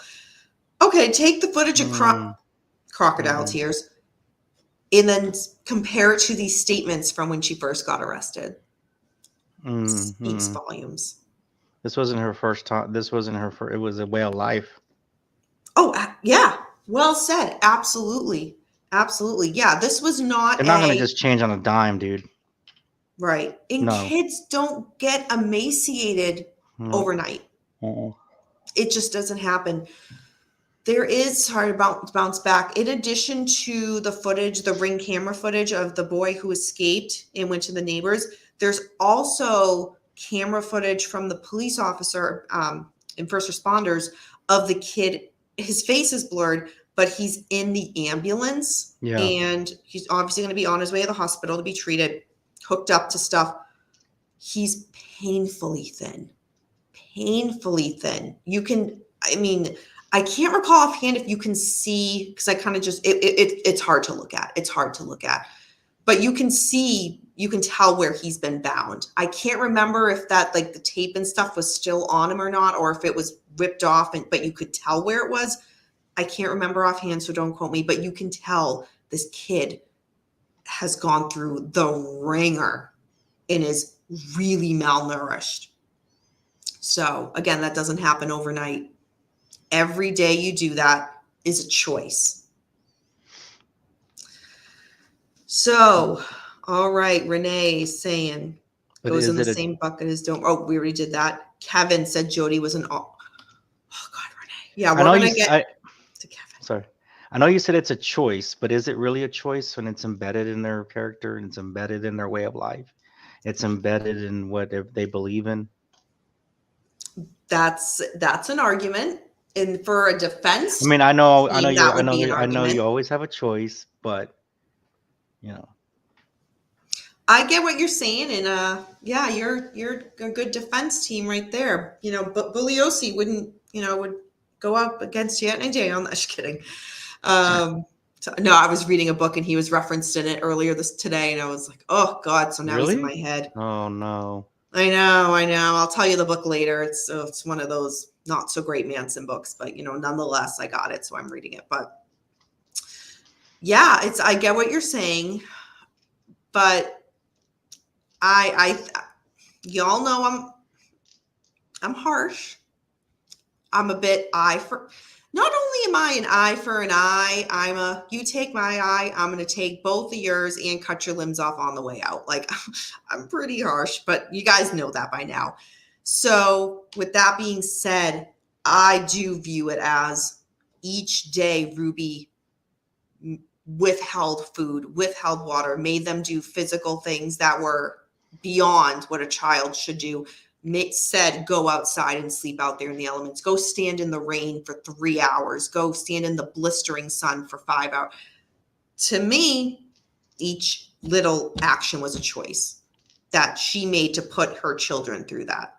Okay. Take the footage of crocodile tears and then compare it to these statements from when she first got arrested. Speaks volumes. This wasn't her first time. This wasn't her first. It was a way of life. Oh, yeah. Well said. Absolutely. Yeah. This was not. They're not going to just change on a dime, dude. Right. And kids don't get emaciated overnight. It just doesn't happen. There is, sorry to bounce back. In addition to the footage, the Ring camera footage of the boy who escaped and went to the neighbors, there's also camera footage from the police officer and first responders of the kid. His face is blurred, but he's in the ambulance and he's obviously going to be on his way to the hospital to be treated, hooked up to stuff. He's painfully thin. You can, I mean, I can't recall offhand if you can see, because I kind of just, it's hard to look at. It's hard to look at. But you can see, you can tell where he's been bound. I can't remember if that, like the tape and stuff was still on him or not, or if it was ripped off, but you could tell where it was. I can't remember offhand, so don't quote me, but you can tell this kid has gone through the ringer and is really malnourished. So again, that doesn't happen overnight. Every day you do that is a choice. So, all right, Renee is saying goes in the same bucket as don't. Oh, we already did that. Kevin said Jodi was an. Oh God, Renee. Yeah, we're gonna get to Kevin. Sorry, I know you said it's a choice, but is it really a choice when it's embedded in their character and it's embedded in their way of life? It's embedded in what they believe in. That's an argument, and for a defense. I mean, I know you always have a choice, but you know. I get what you're saying, and yeah, you're a good defense team right there. You know, but Bugliosi would go up against you any day. I'm just kidding. So, no, I was reading a book and he was referenced in it earlier today, and I was like, oh God, so now he's in my head. Oh no. I know. I'll tell you the book later. It's one of those not so great Manson books, but nonetheless, I got it, so I'm reading it. But yeah, I get what you're saying, but y'all know I'm harsh. I'm a bit eye for. Not only am I an eye for an eye, you take my eye, I'm going to take both of yours and cut your limbs off on the way out. Like, I'm pretty harsh, but you guys know that by now. So with that being said, I do view it as each day Ruby withheld food, withheld water, made them do physical things that were beyond what a child should do. Said, go outside and sleep out there in the elements. Go stand in the rain for 3 hours. Go stand in the blistering sun for 5 hours. To me, each little action was a choice that she made to put her children through that.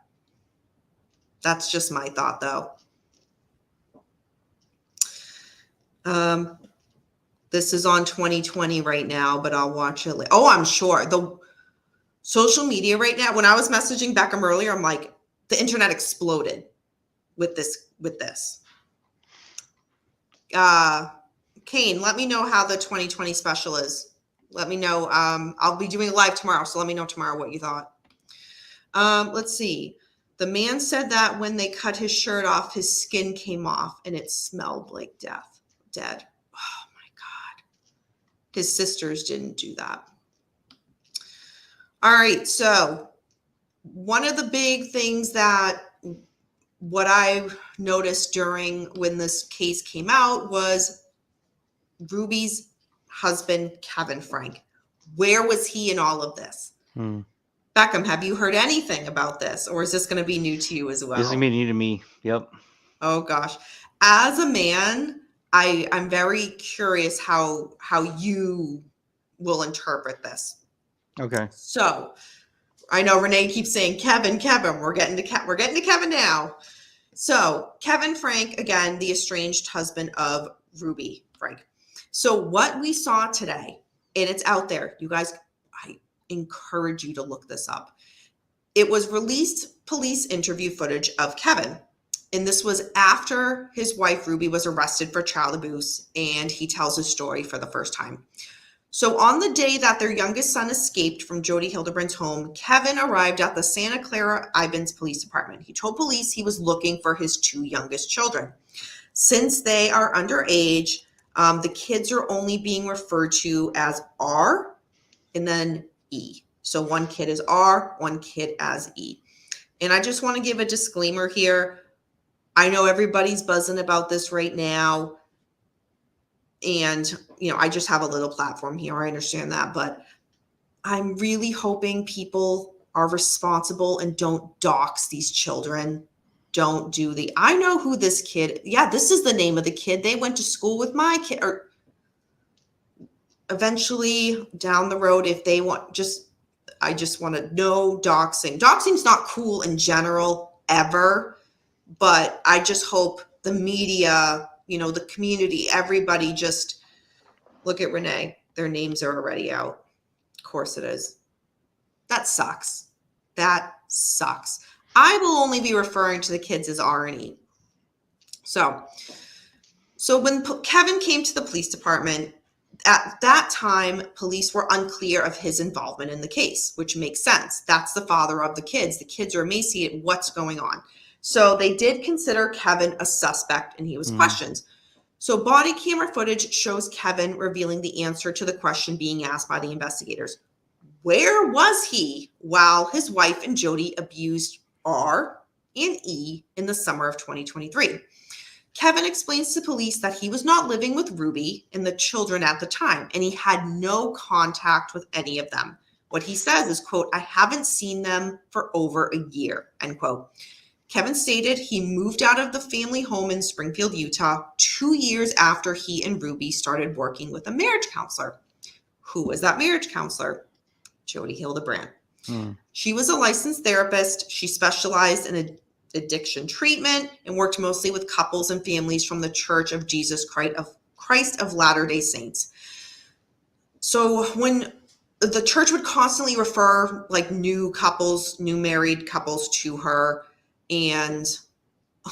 That's just my thought, though. This is on 2020 right now, but I'll watch it later. Oh, I'm sure. The social media right now, when I was messaging Beckham earlier, I'm like, the internet exploded with this. Kane, let me know how the 2020 special is. Let me know. I'll be doing a live tomorrow, so let me know tomorrow what you thought. Let's see. The man said that when they cut his shirt off, his skin came off and it smelled like dead. Oh my God. His sisters didn't do that. All right, so one of the big things that what I noticed when this case came out was Ruby's husband, Kevin Franke. Where was he in all of this? Beckham, have you heard anything about this, or is this going to be new to you as well? This is going to be new to me. Yep. Oh gosh, as a man, I'm very curious how you will interpret this. Okay. So I know Renee keeps saying Kevin. We're getting to Kevin now. So Kevin Franke, again, the estranged husband of Ruby Franke. So what we saw today, and it's out there, you guys, I encourage you to look this up. It was released police interview footage of Kevin. And this was after his wife Ruby was arrested for child abuse, and he tells his story for the first time. So on the day that their youngest son escaped from Jodi Hildebrandt's home, Kevin arrived at the Santa Clara Ibans Police Department. He told police he was looking for his 2 youngest children. Since they are underage, the kids are only being referred to as R and then E. So one kid is R, one kid as E. And I just want to give a disclaimer here. I know everybody's buzzing about this right now. And, I just have a little platform here. I understand that. But I'm really hoping people are responsible and don't dox these children don't do the, I know who this kid, yeah, this is the name of the kid. They went to school with my kid. Or eventually down the road, if they want, I just want to know doxing. Doxing's not cool in general ever, but I just hope the media, the community, everybody just look at Renee. Their names are already out. Of course it is. That sucks. That sucks. I will only be referring to the kids as R&E. So when Kevin came to the police department, at that time, police were unclear of his involvement in the case, which makes sense. That's the father of the kids. The kids are emaciated. What's going on? So they did consider Kevin a suspect, and he was questioned. So body camera footage shows Kevin revealing the answer to the question being asked by the investigators. Where was he while his wife and Jodi abused R and E in the summer of 2023? Kevin explains to police that he was not living with Ruby and the children at the time, and he had no contact with any of them. What he says is, quote, I haven't seen them for over a year, end quote. Kevin stated he moved out of the family home in Springfield, Utah, 2 years after he and Ruby started working with a marriage counselor. Who was that marriage counselor? Jodi Hildebrandt. She was a licensed therapist. She specialized in addiction treatment and worked mostly with couples and families from the Church of Jesus Christ of Latter-day Saints. So when the church would constantly refer like new married couples to her, and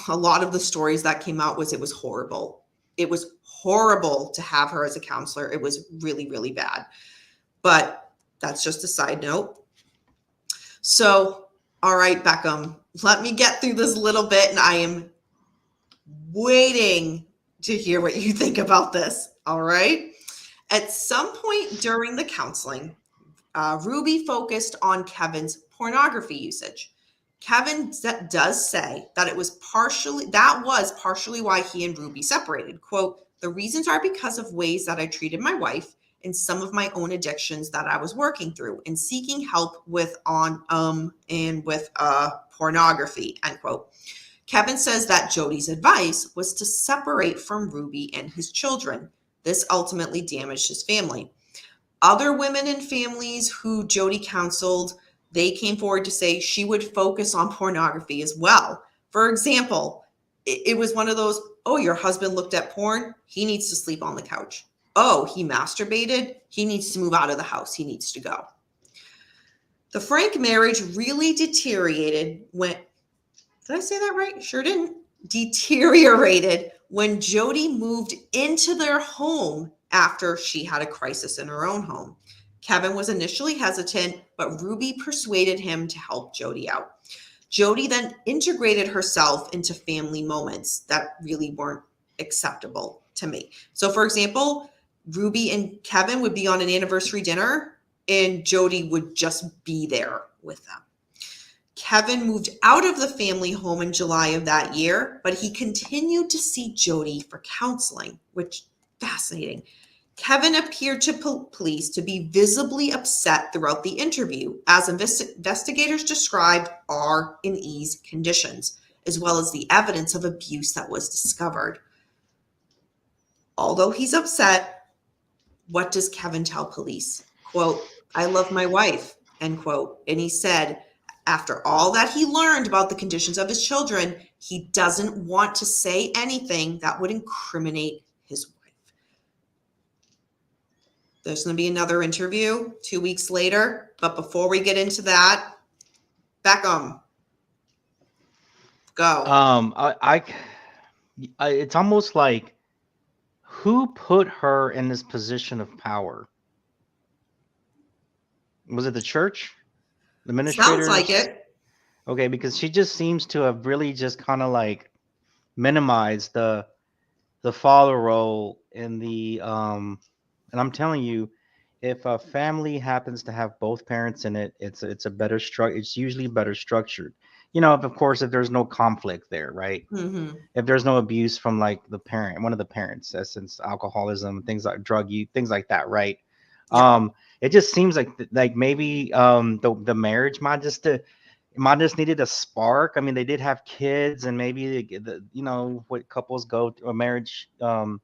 a lot of the stories that came out was it was horrible. It was horrible to have her as a counselor. It was really, really bad. But that's just a side note. So, all right, Beckham, let me get through this little bit, and I am waiting to hear what you think about this. All right. At some point during the counseling, Ruby focused on Kevin's pornography usage. Kevin does say that was partially why he and Ruby separated. Quote, the reasons are because of ways that I treated my wife and some of my own addictions that I was working through and seeking help with pornography, end quote. Kevin says that Jodi's advice was to separate from Ruby and his children. This ultimately damaged his family. Other women and families who Jodi counseled, they came forward to say she would focus on pornography as well. For example, it was one of those, oh, your husband looked at porn, he needs to sleep on the couch. Oh, he masturbated, he needs to move out of the house, he needs to go. The Franke marriage really deteriorated when, did I say that right? Sure didn't. Deteriorated when Jodi moved into their home after she had a crisis in her own home. Kevin was initially hesitant, but Ruby persuaded him to help Jodi out. Jodi then integrated herself into family moments that really weren't acceptable to me. So, for example, Ruby and Kevin would be on an anniversary dinner, and Jodi would just be there with them. Kevin moved out of the family home in July of that year, but he continued to see Jodi for counseling, which fascinating. Kevin appeared to police to be visibly upset throughout the interview, as investigators described R and E's conditions, as well as the evidence of abuse that was discovered. Although he's upset, what does Kevin tell police? Quote, I love my wife, end quote. And he said, after all that he learned about the conditions of his children, he doesn't want to say anything that would incriminate his wife. There's going to be another interview 2 weeks later. But before we get into that, Beckham, go. It's almost like, who put her in this position of power? Was it the church? The administrators? Sounds like it. Okay, because she just seems to have really just kind of like minimized the father role in the and I'm telling you, if a family happens to have both parents in it, it's a better it's usually better structured. Of course, if there's no conflict there, right? Mm-hmm. If there's no abuse from like one of the parents, since alcoholism, things like drug use, things like that, right? Yeah. It just seems like maybe the marriage might just might just needed a spark. I mean, they did have kids, and maybe what couples go to a marriage, long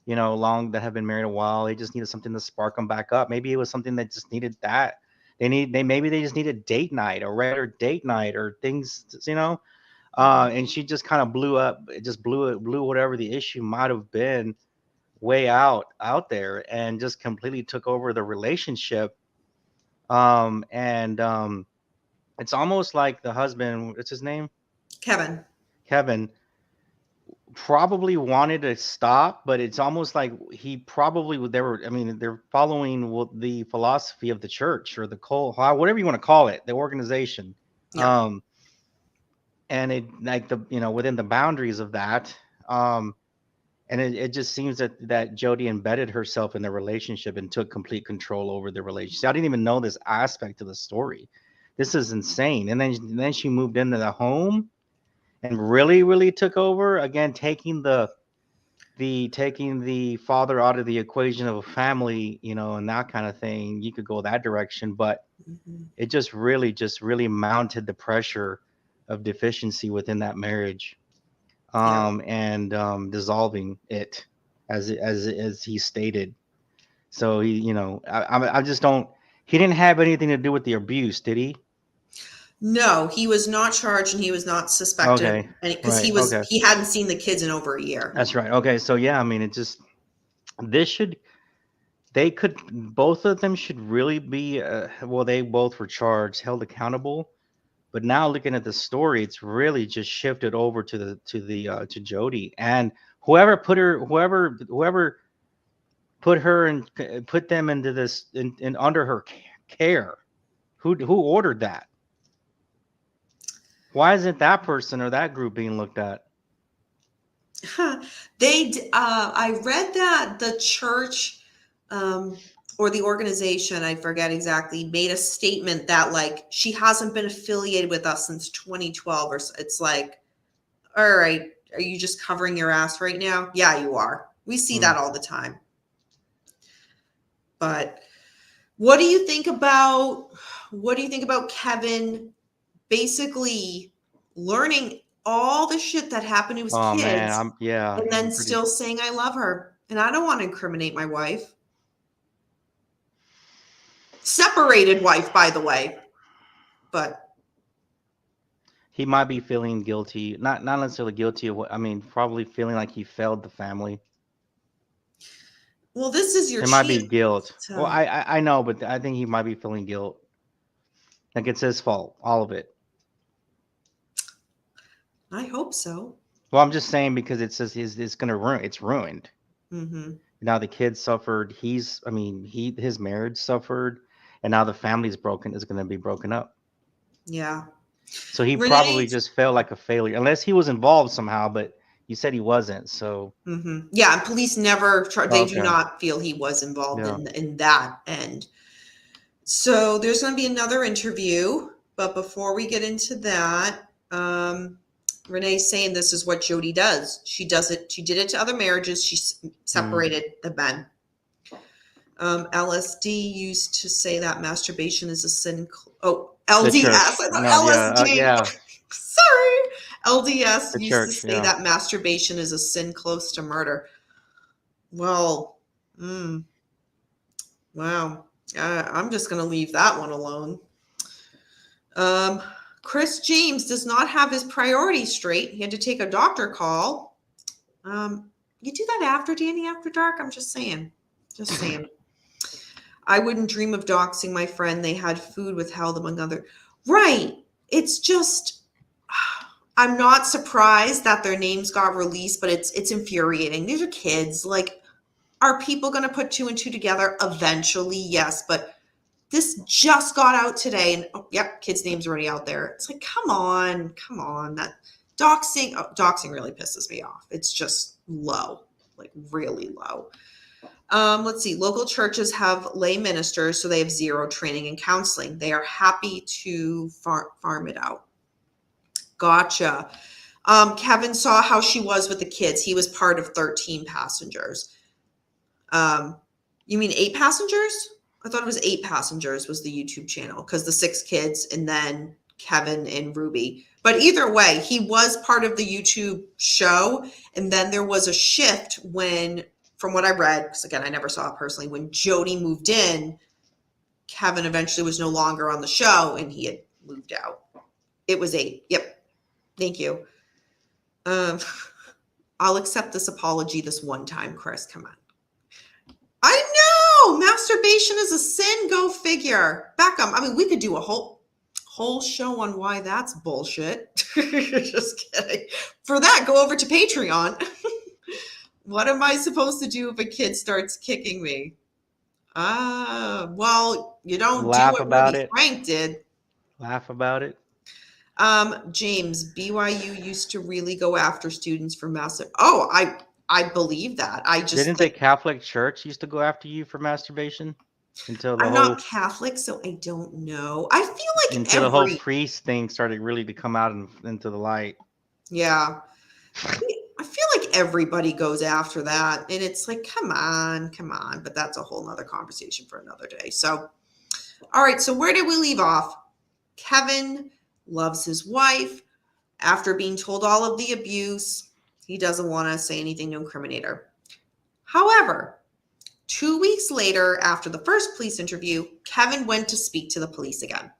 that have been married a while. They just needed something to spark them back up. Maybe it was something that just needed that. Maybe they just needed date night, a regular date night, or things, and she just kind of blew up. It just blew whatever the issue might have been way out there, and just completely took over the relationship. And it's almost like the husband, what's his name? Kevin probably wanted to stop, but it's almost like he probably they're following the philosophy of the church, or the cult, whatever you want to call it, the organization. Yeah. And it, like, within the boundaries of that, and it just seems that Jodi embedded herself in the relationship and took complete control over the relationship. I didn't even know this aspect of the story. This is insane. And then she moved into the home and really took over again, taking the father out of the equation of a family, and that kind of thing. You could go that direction, but it just really mounted the pressure of deficiency within that marriage, and dissolving it, as he stated. So I just don't. He didn't have anything to do with the abuse, did he? No, he was not charged and he was not suspected. Okay. Because Right. he hadn't seen the kids in over a year. That's right. Okay. So yeah, I mean, both of them should really be, they both were charged, held accountable. But now looking at the story, it's really just shifted over to Jodi, and whoever put her and put them into this in under her care. Who ordered that? Why isn't that person or that group being looked at? I read that the church, or the organization, I forget exactly, made a statement that, like, she hasn't been affiliated with us since 2012, or it's like, all right, are you just covering your ass right now? Yeah, you are. We see that all the time. But what do you think about Kevin basically learning all the shit that happened to his kids, man, and then still saying I love her? And I don't want to incriminate my wife. Separated wife, by the way. But he might be feeling guilty, not necessarily guilty of probably feeling like he failed the family. Well, this is your It might be guilt. Well, I know, but I think he might be feeling guilt. Like it's his fault, all of it. I hope so. Well, I'm just saying, because it says it's gonna ruin. It's ruined. Mm-hmm. Now the kids suffered. His marriage suffered, and now the family's broken. Is going to be broken up. Yeah. So he probably just felt like a failure, unless he was involved somehow. But you said he wasn't. So yeah, and police never they do not feel he was involved in that end. So there's going to be another interview, but before we get into that, Renee's saying this is what Jodi does. She does it. She did it to other marriages. She separated the men. LSD used to say that masturbation is a sin. LDS. I thought LSD. Yeah. Sorry. LDS used to say that masturbation is a sin close to murder. Well, wow. I'm just going to leave that one alone. Chris James does not have his priorities straight. He had to take a doctor call. You do that after Danny After Dark? I'm just saying. Just saying. I wouldn't dream of doxing my friend. They had food withheld, among other. Right. It's just, I'm not surprised that their names got released, but it's infuriating. These are kids. Like, are people going to put two and two together? Eventually, yes. But this just got out today, and kids' names already out there. It's like, come on. That doxing really pisses me off. It's just low, like really low. Let's see. Local churches have lay ministers, so they have zero training and counseling. They are happy to farm it out. Gotcha. Kevin saw how she was with the kids. He was part of 13 passengers. You mean 8 passengers? I thought it was 8 passengers was the YouTube channel, because the 6 kids and then Kevin and Ruby. But either way, he was part of the YouTube show. And then there was a shift when, from what I read, because again, I never saw it personally, when Jodi moved in, Kevin eventually was no longer on the show and he had moved out. It was 8. Yep. Thank you. I'll accept this apology this one time, Chris. Come on. I know masturbation is a sin. Go figure. Beckham. I mean, we could do a whole show on why that's bullshit. Just kidding. For that, go over to Patreon. What am I supposed to do if a kid starts kicking me? Well, you don't Laugh do it about what it. Frank did. Laugh about it. James, BYU used to really go after students for massive. Oh, I believe that. I just Didn't the Catholic Church used to go after you for masturbation until the I'm whole not Catholic, so I don't know. I feel like the whole priest thing started really to come out into the light. Yeah. I feel like everybody goes after that. And it's like, come on. But that's a whole nother conversation for another day. So, all right. So where did we leave off? Kevin loves his wife. After being told all of the abuse, he doesn't want to say anything to incriminate her. However, 2 weeks later, after the first police interview, Kevin went to speak to the police again.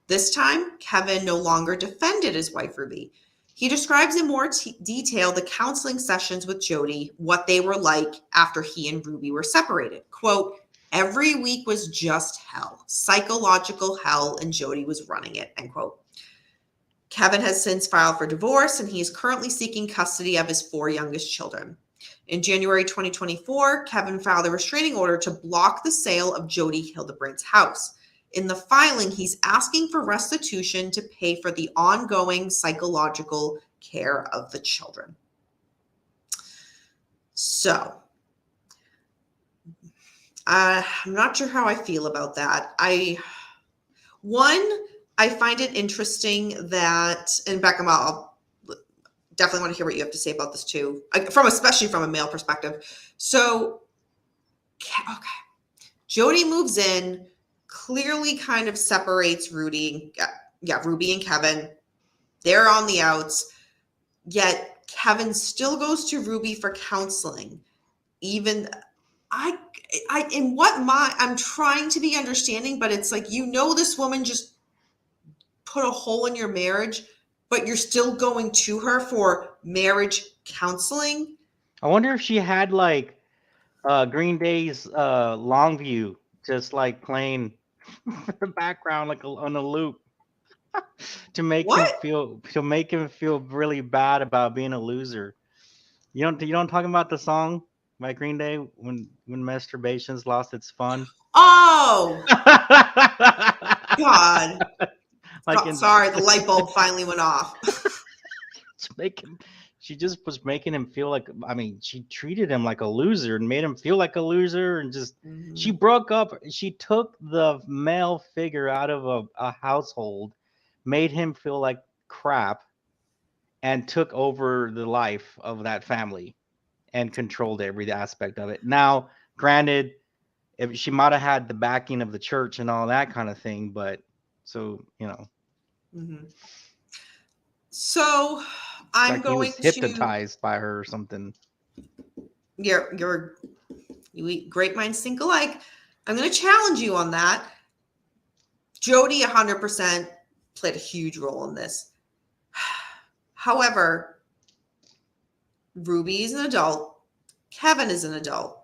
This time, Kevin no longer defended his wife, Ruby. He describes in more detail the counseling sessions with Jodi, what they were like after he and Ruby were separated. Quote, every week was just hell, psychological hell, and Jodi was running it, end quote. Kevin has since filed for divorce, and he is currently seeking custody of his 4 youngest children. In January 2024, Kevin filed a restraining order to block the sale of Jodi Hildebrandt's house. In the filing, he's asking for restitution to pay for the ongoing psychological care of the children. So, I'm not sure how I feel about that. I find it interesting that, and Beckham, I'll definitely want to hear what you have to say about this too, especially from a male perspective. So, okay, Jodi moves in, clearly kind of separates Ruby and Kevin. They're on the outs, yet Kevin still goes to Ruby for counseling. Even I'm trying to be understanding, but it's like, this woman just put a hole in your marriage, but you're still going to her for marriage counseling. I wonder if she had like Green Day's Longview just like playing the background like on a loop to make him feel really bad about being a loser. You don't talking about the song by Green Day when masturbation's lost its fun? Oh God. Sorry, the light bulb finally went off. She just was making him feel like, she treated him like a loser and made him feel like a loser, and just she broke up. She took the male figure out of a household, made him feel like crap, and took over the life of that family and controlled every aspect of it. Now, granted, if she might have had the backing of the church and all that kind of thing, but so. So I'm like going he was hypnotized by her or something. You eat great minds think alike. I'm going to challenge you on that. Jodi 100% played a huge role in this. However, Ruby is an adult. Kevin is an adult.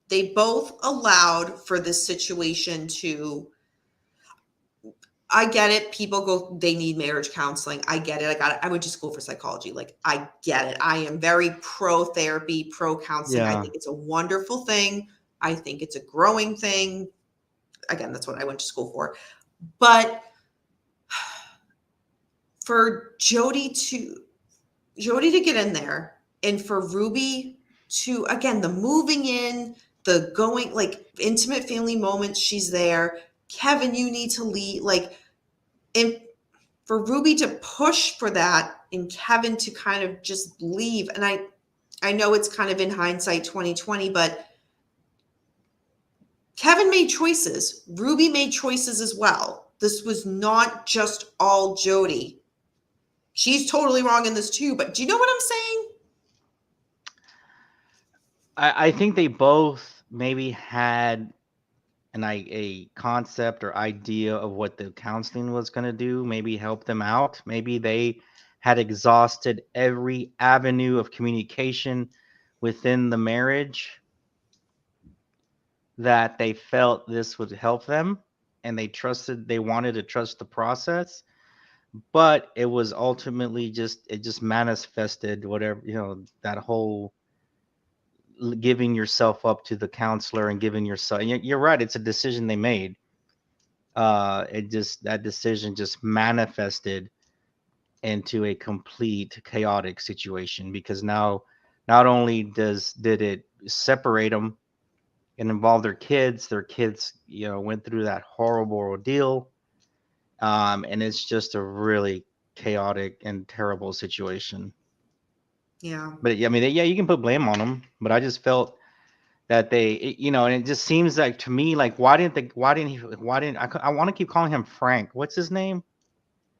They both allowed for this situation to, I get it. People go, they need marriage counseling. I get it. I went to school for psychology. Like, I get it. I am very pro therapy, pro counseling. Yeah. I think it's a wonderful thing. I think it's a growing thing. Again, that's what I went to school for. But for Jodi to get in there, and for Ruby to, again, the moving in, the going, like, intimate family moments, she's there. Kevin, you need to leave. Like, and for Ruby to push for that and Kevin to kind of just leave. And I know it's kind of in hindsight 2020, but Kevin made choices. Ruby made choices as well. This was not just all Jodi. She's totally wrong in this too, but do you know what I'm saying? I think they both maybe had a concept or idea of what the counseling was going to do, maybe help them out. Maybe they had exhausted every avenue of communication within the marriage that they felt this would help them, and they wanted to trust the process, but it was ultimately just manifested whatever, that whole giving yourself up to the counselor and giving yourself, and you're right, it's a decision they made. That decision just manifested into a complete chaotic situation, because now not only did it separate them and involve their kids went through that horrible ordeal. And it's just a really chaotic and terrible situation. Yeah. But I mean, yeah, you can put blame on them, but I just felt that and it just seems like to me, like, I want to keep calling him Frank. What's his name?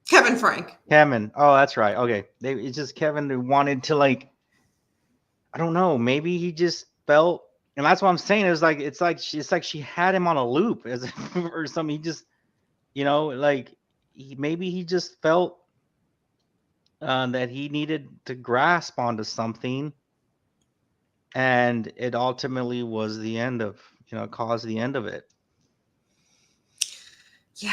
Kevin Frank. Kevin. Oh, that's right. Okay. It's just Kevin who wanted to, like, I don't know, maybe he just felt, and that's what I'm saying. It's like she had him on a loop as or something. He just, like, maybe he just felt that he needed to grasp onto something, and it ultimately was the end of, caused the end of it. Yeah,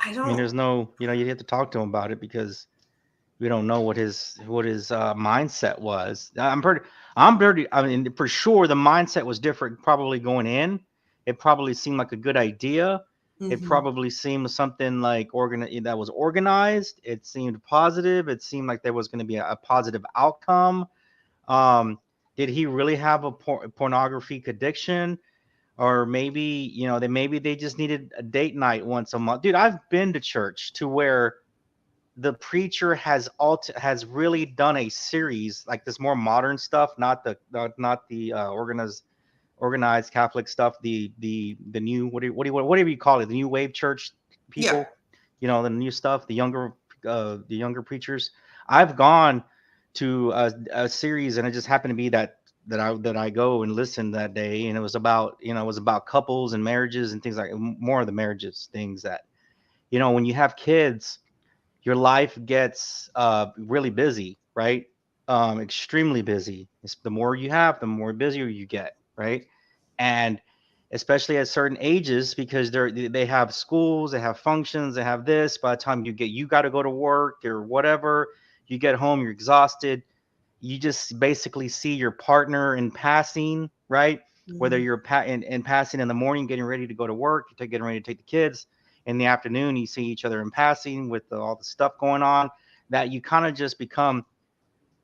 I I mean, don't. there's no, you have to talk to him about it, because we don't know what his mindset was. I'm pretty. I mean, for sure, the mindset was different. Probably going in, it probably seemed like a good idea. It Mhm. probably seemed something like that was organized. It seemed positive. It seemed like there was going to be a positive outcome. Um, did he really have a pornography addiction? Or maybe, maybe they just needed a date night once a month. Dude, I've been to church to where the preacher has really done a series like this, more modern stuff, not the organized Catholic stuff, the new, whatever you call it, the new wave church Yeah. people, the new stuff, the younger preachers. I've gone to a series, and it just happened to be that I go and listen that day, and it was about couples and marriages and things, like more of the marriages things, that when you have kids, your life gets really busy, right? Extremely busy. The more you have, the more busier you get, right? And especially at certain ages, because they have schools, they have functions, they have this. By the time you got to go to work or whatever, you get home, you're exhausted. You just basically see your partner in passing, right? Whether Mhm. you're in passing in the morning, getting ready to go to work, getting ready to take the kids. In the afternoon, you see each other in passing with all the stuff going on, that you kind of just become.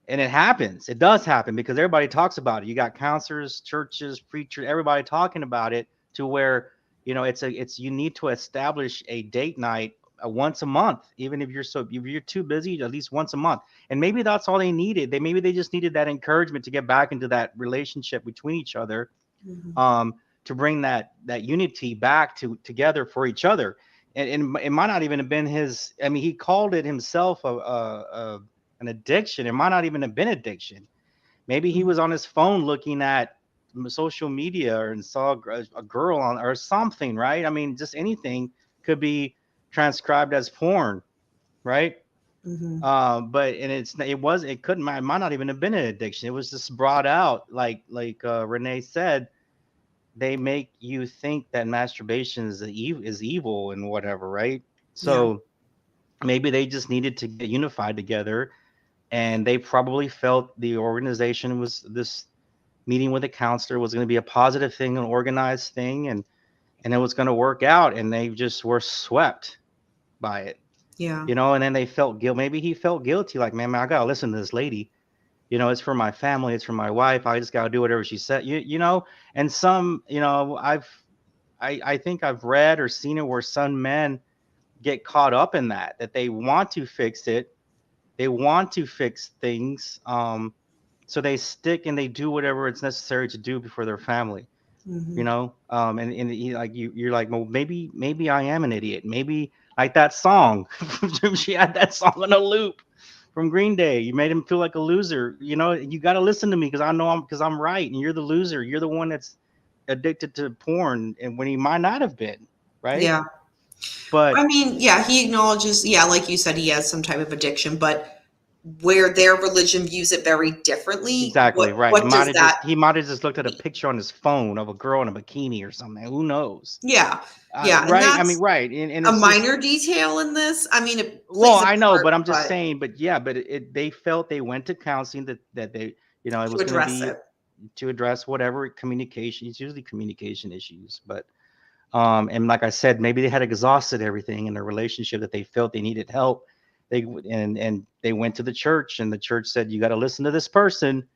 And it happens. It does happen, because everybody talks about it. You got counselors, churches, preachers, everybody talking about it, to where, you need to establish a date night once a month, even if you're too busy, at least once a month. And maybe that's all they needed. Maybe they just needed that encouragement to get back into that relationship between each other, Mhm. um, to bring that unity back together for each other. And it might not even have been his. I mean, he called it himself an addiction. It might not even have been addiction. Maybe he Mhm. was on his phone looking at social media, and saw a girl on, or something, right? I mean, just anything could be transcribed as porn, right? Mhm. But and it might not even have been an addiction. It was just brought out, like Renee said. They make you think that masturbation is evil and whatever, right? Yeah. So maybe they just needed to get unified together, and they probably felt the organization was this meeting with a counselor was going to be a positive thing, an organized thing, and it was going to work out, and they just were swept by it. Yeah. And then they felt guilt. Maybe he felt guilty, like, man, I gotta listen to this lady. It's for my family, it's for my wife. I just gotta do whatever she said. And some, I think I've read or seen it where some men get caught up in that they want to fix it. They want to fix things. So they stick and they do whatever it's necessary to do before their family. Mhm. And you're like, well, maybe I am an idiot. Maybe Like that song. She had that song on a loop from Green Day. You made him feel like a loser. You know, you got to listen to me because I know I'm right, and you're the loser. You're the one that's addicted to porn, and when he might not have been, right? Yeah. I But mean, yeah, he acknowledges, yeah, like you said, he has some type of addiction, but where their religion views it very differently, exactly right. what does that? He might have just looked at a picture on his phone of a girl in a bikini or something. Who knows? Yeah. Yeah, and Right? I mean, that's right. And a it's just minor detail in this. I mean, it well, plays a I know, part, but I'm just but saying. But yeah, but they felt they went to counseling that they it to was going to address be it. to address whatever communication. It's usually communication issues, but and like I said, maybe they had exhausted everything in their relationship that they felt they needed help. And they went to the church, and the church said, you got to listen to this person,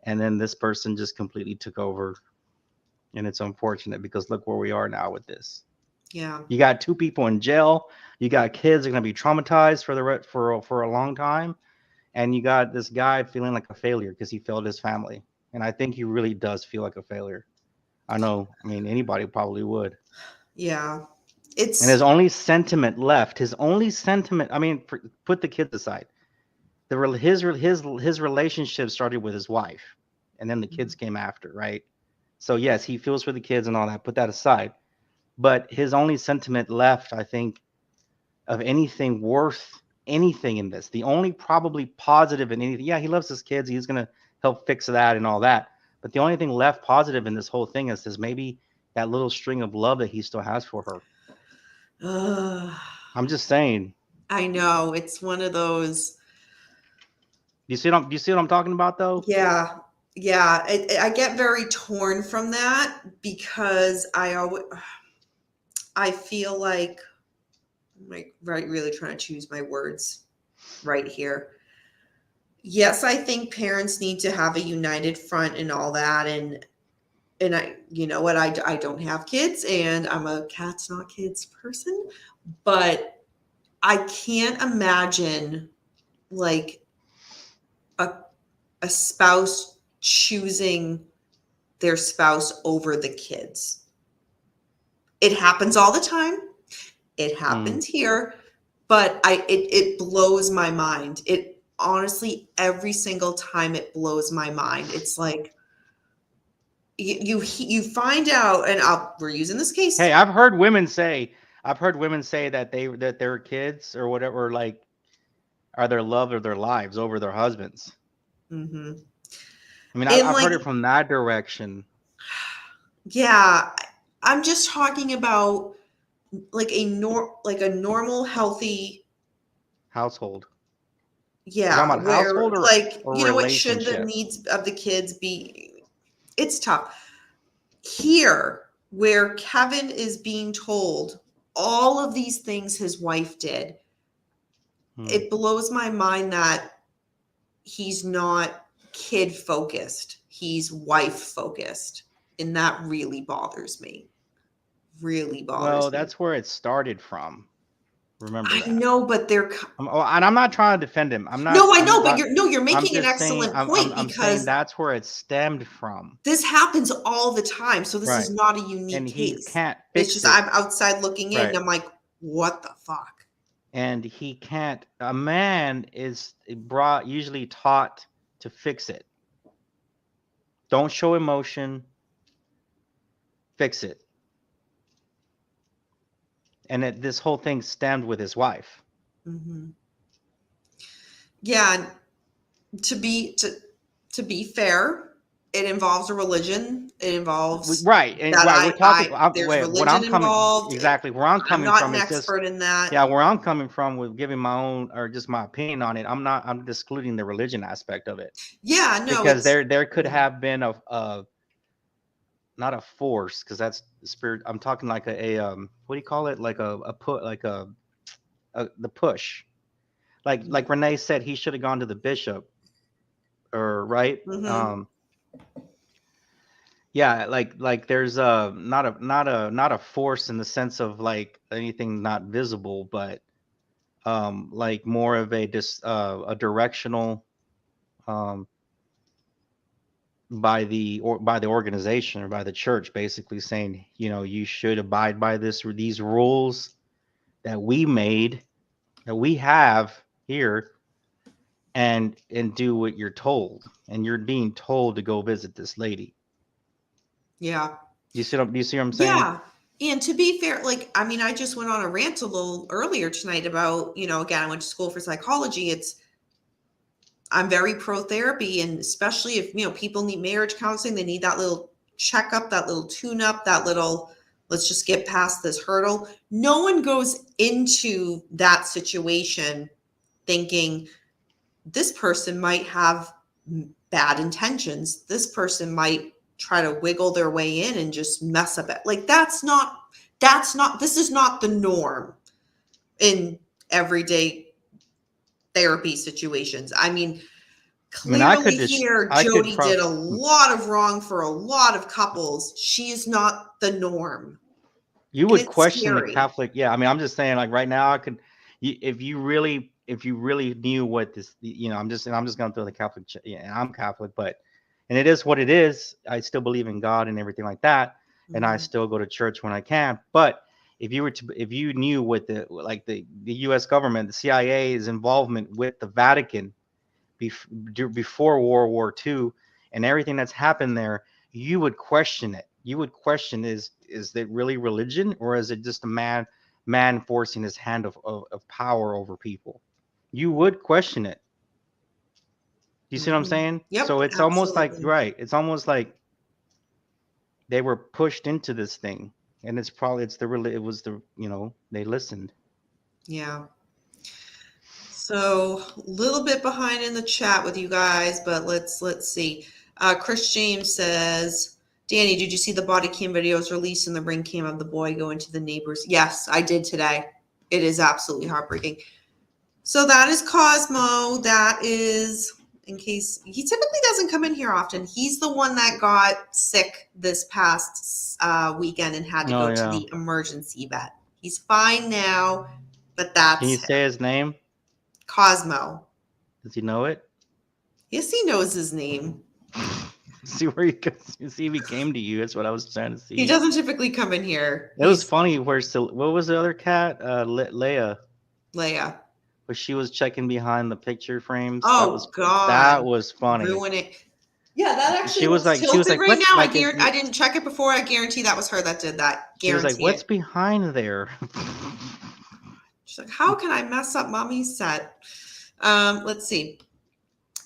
and then this person just completely took over. And it's unfortunate because look where we are now with this. Yeah. You got two people in jail. You got kids that are going to be traumatized for a long time, and you got this guy feeling like a failure because he failed his family. And I think he really does feel like a failure. I know. I mean, anybody probably would. Yeah. And It's his only sentiment left, I mean, put the kids aside. His relationship started with his wife, and then the kids came after, right? So yes, he feels for the kids and all that. Put that aside. But his only sentiment left, I think, of anything worth anything in this, the only probably positive in anything, yeah, he loves his kids. He's gonna help fix that and all that. But the only thing left positive in this whole thing is maybe that little string of love that he still has for her. uh, I'm just saying. I know, it's one of those. Do you see what I'm talking about though? Yeah. Yeah, I get very torn from that because I feel like I'm like really trying to choose my words right here. Yes, I think parents need to have a united front and all that, and I, you know what, I don't have kids, and I'm a cats not kids person, but I can't imagine like a a spouse choosing their spouse over the kids. It happens all the time. It Mm. happens here, but it blows my mind. It honestly, every single time it blows my mind. It's like you find out, and we're using this case. Hey, I've heard women say that their kids or whatever like are their love of their lives over their husbands. Hmm. I mean, And I've like, heard it from that direction. yeah, I'm just talking about like like a normal, healthy, Household. You're talking yeah, about where household like, or you know what, should the relationship? needs of the kids be? It's tough here, where Kevin is being told all of these things his wife did. Hmm. It blows my mind that he's not kid focused, he's wife focused, and that really bothers me. Really Well, bothers me. that's where it started from. Remember I that. know, but And I'm not trying to defend him. no, I know, but you're I'm making an just saying. excellent point I'm saying because that's where it stemmed from. this happens all the time. So this is Right. not a And unique he case. can't It's fix just it. I'm outside looking in and Right. I'm like, what the fuck? And he can't. A man is brought usually taught to fix it. Don't show emotion. Fix it. And this whole thing stemmed with his wife. Hmm. Yeah, to be to be fair, it involves a religion. It involves Right. And that right. We're talking. there's What I'm religion coming involved. exactly where I'm I'm coming not from an is just expert in that. yeah. Where I'm coming from with giving my own or just my opinion on it. I'm excluding the religion aspect of it Yeah, no, because it's there could yeah. have been a not a force because that's the spirit. I'm talking like what do you call it? Like a put like the push. Like Renee said, he should have gone to the bishop or right. Mm-hmm. Yeah, like there's not a force in the sense of like anything not visible, but like more of a directional um by the organization or by the church basically saying, you should abide by these rules that we made, that we have here, and do what you're told. And you're being told to go visit this lady. Yeah. Do you see what I'm saying? Yeah. And to be fair, like, I mean, I just went on a rant a little earlier tonight about, again, I went to school for psychology. I'm very pro therapy. And especially if, people need marriage counseling, they need that little checkup, that little tune up, that little, let's just get past this hurdle. No one goes into that situation thinking this person might have bad intentions. This person might try to wiggle their way in and just mess up it. Like this is not the norm in everyday therapy situations. I mean, clearly here, Jodi did a lot of wrong for a lot of couples. She is not the norm. You would question the Catholic. Yeah. I mean, I'm just saying, like, right now, if you really knew what this, I'm just going through the Catholic. Yeah, I'm Catholic, and it is what it is. I still believe in God and everything like that. And I still go to church when I can. But if you knew what the U.S. government, the CIA's involvement with the Vatican before World War II and everything that's happened there, you would question it. You would question, is it really religion, or is it just a man forcing his hand of power over people? You would question it. You see what I'm saying? Yep, so it's absolutely. Almost like, right, it's almost like they were pushed into this thing, and it was they listened. Yeah. So a little bit behind in the chat with you guys, but let's see. Chris James says, Danny, did you see the body cam videos released in the ring cam of the boy going to the neighbors? Yes, I did today. It is absolutely heartbreaking. So that is Cosmo. That is, in case he typically doesn't come in here often. He's the one that got sick this past weekend and had to go to the emergency vet. He's fine now, but that's Can you say his name? Cosmo. Does he know it? Yes, he knows his name. See where he goes. See if he came to you. That's what I was trying to see. He doesn't typically come in here. It was funny. What was the other cat? Leia. But she was checking behind the picture frames. Oh, God. That was funny. Ruin it. Yeah, that actually she was like right now. I didn't check it before. I guarantee that was her that did that. She was like, what's behind there? She's like, how can I mess up mommy's set? Let's see.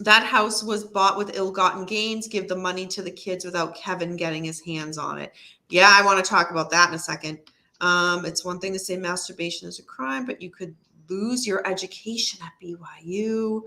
That house was bought with ill-gotten gains. Give the money to the kids without Kevin getting his hands on it. Yeah, I want to talk about that in a second. It's one thing to say masturbation is a crime, but you could lose your education at BYU.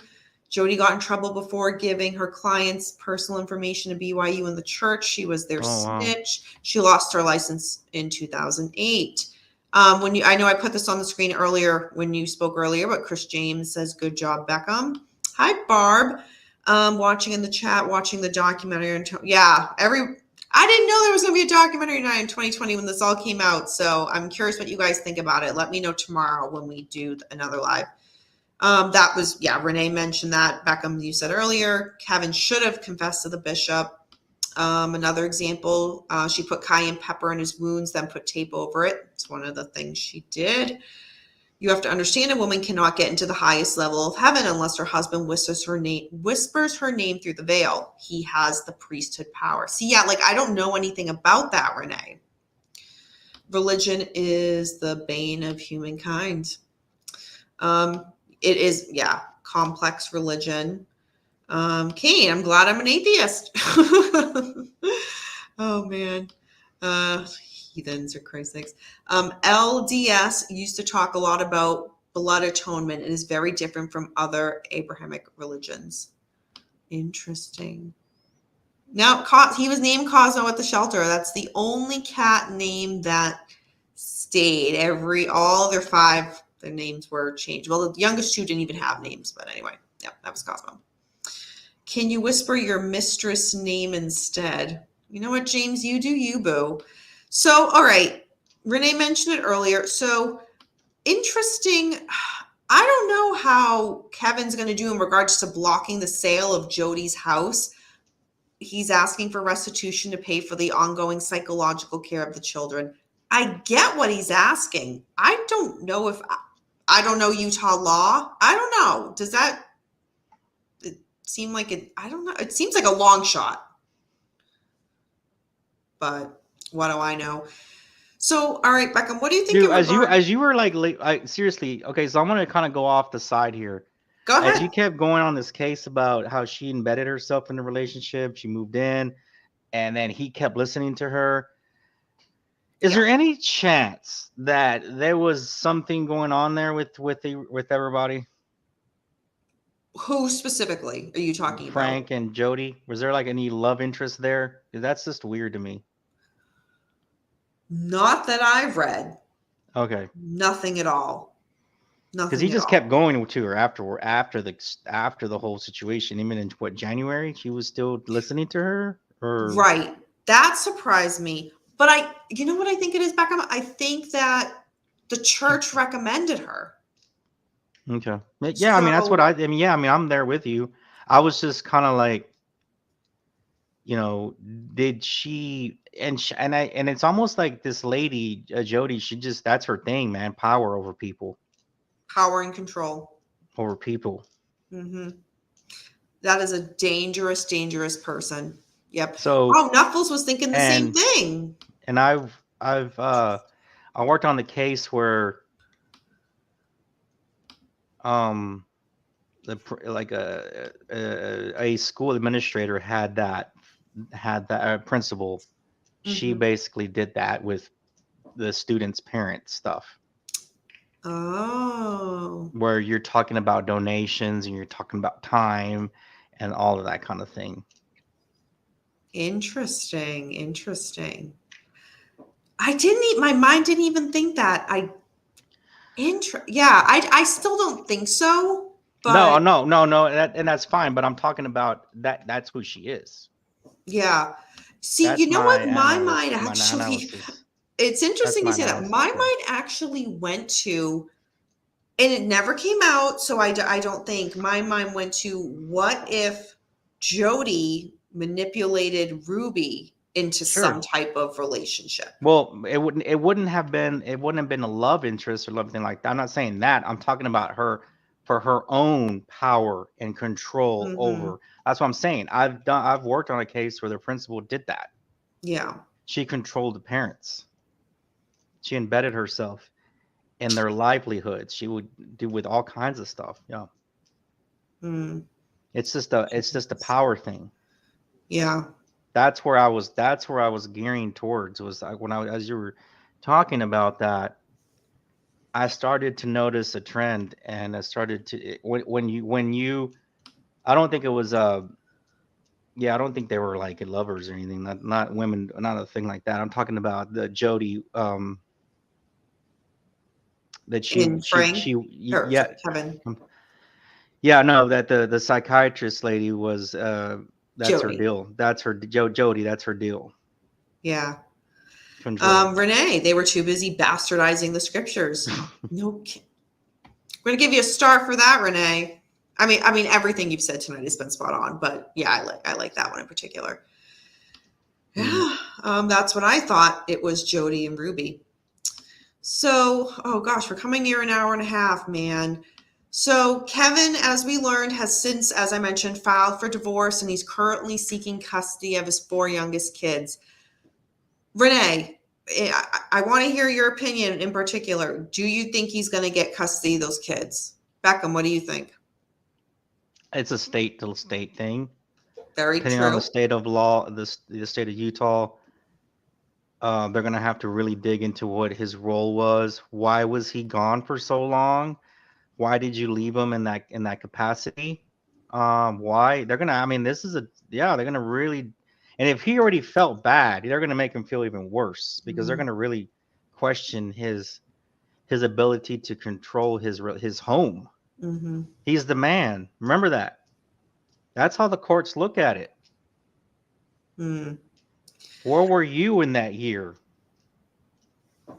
Jodi got in trouble before giving her clients personal information to BYU in the church. She was their snitch. Wow. She lost her license in 2008. I know I put this on the screen earlier when you spoke earlier, but Chris James says, good job, Beckham. Hi, Barb. Watching in the chat, watching the documentary. I didn't know there was going to be a documentary night in 2020 when this all came out. So I'm curious what you guys think about it. Let me know tomorrow when we do another live. That was, Renee mentioned that. Beckham, you said earlier, Kevin should have confessed to the bishop. Another example, she put cayenne pepper in his wounds, then put tape over it. It's one of the things she did. You have to understand a woman cannot get into the highest level of heaven unless her husband whispers her name through the veil. He has the priesthood power. See, I don't know anything about that, Renee. Religion is the bane of humankind. It is, complex religion. Kane, I'm glad I'm an atheist. Oh, man. Heathens, or Christ's sakes. LDS used to talk a lot about blood atonement. It is very different from other Abrahamic religions. Interesting. Now, he was named Cosmo at the shelter. That's the only cat name that stayed. All their 5, their names were changed. Well, the youngest 2 didn't even have names, but anyway, that was Cosmo. Can you whisper your mistress name instead? You know what, James? You do you, boo. So, all right. Renee mentioned it earlier. So, interesting. I don't know how Kevin's going to do in regards to blocking the sale of Jodi's house. He's asking for restitution to pay for the ongoing psychological care of the children. I get what he's asking. I don't know if I don't know Utah law. I don't know. Does that seem like it? I don't know. It seems like a long shot. But what do I know? So, all right, Beckham, what do you think Dude, in regard? as you were like seriously, okay, so I'm gonna kind of go off the side here. Go As you ahead. kept going on this case about how she embedded herself in the relationship, she moved in, and then he kept listening to her. Is Yeah. there any chance that there was something going on there with everybody? Who specifically are you talking about? Frank and Jodi? Was there like any love interest there? That's just weird to me. Not that I've read. Okay. Nothing at all. Because he Nothing at just all. kept going to her after the whole situation. Even in what, January, she was still listening to her, or Right. That surprised me. But you know what I think it is, Beckham? I think that the church recommended her. okay, yeah. I mean, that's what So, I mean. Yeah, I mean, I'm there with you. I was just kind of like, you know, did she and it's almost like this lady, Jodi. She just that's her thing, man. Power over people, power and control. over people. Hmm. That is a dangerous, dangerous person. Yep. So Oh, Knuckles was thinking the same and thing. and I've I worked on the case where um like a school administrator had that principal. She Hmm. basically did that with the students' parents stuff, Oh, where you're talking about donations and you're talking about time and all of that kind of thing. interesting. Interesting. My mind didn't even think that. Yeah, I still don't think so, No, but no, no, no, and that's fine. But I'm talking about that. That's who she is. yeah. See, you That's know my what? My analysis. mind My actually, analysis. it's That's interesting you my say that. analysis. My Yeah. mind actually went to, and it never came out, so I don't think my mind went to what if Jodi manipulated Ruby into some Sure. type of relationship? Well, it wouldn't have been a love interest or anything like that. I'm not saying that. I'm talking about her for her own power and control Hmm. over. That's what I'm saying. I've worked on a case where the principal did that. Yeah. She controlled the parents. She embedded herself in their livelihoods. She would do with all kinds of stuff. Yeah. Mm. It's just a power thing. Yeah. That's where I was gearing towards, was like when as you were talking about that, I started to notice a trend, and I started to when you I don't think it was yeah, I don't think they were like lovers or anything, not women, not a thing like that. I'm talking about the Jodi, that And Frank, or yeah, sorry, Kevin, um, yeah, no, that the psychiatrist lady was that's her Jodi. deal. That's her Jodi, that's her deal. Yeah. Control. Renee, they were too busy bastardizing the scriptures. No, we're gonna give you a star for that, Renee. I mean, everything you've said tonight has been spot on, but yeah, I like that one in particular. Mhm. Yeah, that's what I thought. It was Jodi and Ruby. So, oh gosh, we're coming near an hour and a half, man. So Kevin, as we learned, has since, as I mentioned, filed for divorce, and he's currently seeking custody of his 4 youngest kids. Renee, I want to hear your opinion in particular. Do you think he's going to get custody of those kids? Beckham, what do you think? It's a state to state thing, Very depending on the true. state of law, the state of Utah. They're gonna have to really dig into what his role was. Why was he gone for so long? Why did you leave him in that capacity? Why? They're gonna. I mean, this is a yeah. They're gonna really, and if he already felt bad, they're gonna make him feel even worse, because they're Mm-hmm. gonna really question his ability to control his home. Mm-hmm. He's the man. Remember that. That's how the courts look at it. Mm. Where were you in that year? Well,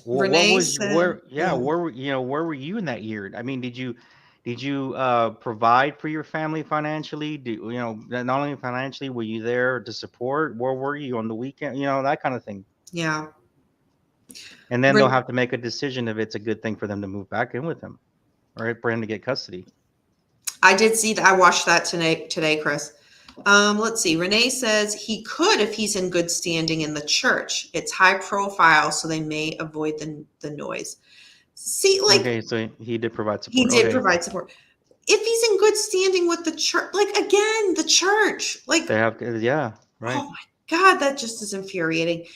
what Renee was said, where? Yeah, where were you in that year? I mean, did you provide for your family financially? Not only financially, were you there to support? Where were you on the weekend? That kind of thing. yeah. And then they'll have to make a decision if it's a good thing for them to move back in with him or for him to get custody. I did see that. I watched that today, Chris. Let's see. Renee says he could if he's in good standing in the church. It's high profile, so they may avoid the noise. See, like, okay, so he did provide support. He did provide support. If he's in good standing with the church, like, again, the church, like, they have, yeah, right. Oh my God, that just is infuriating.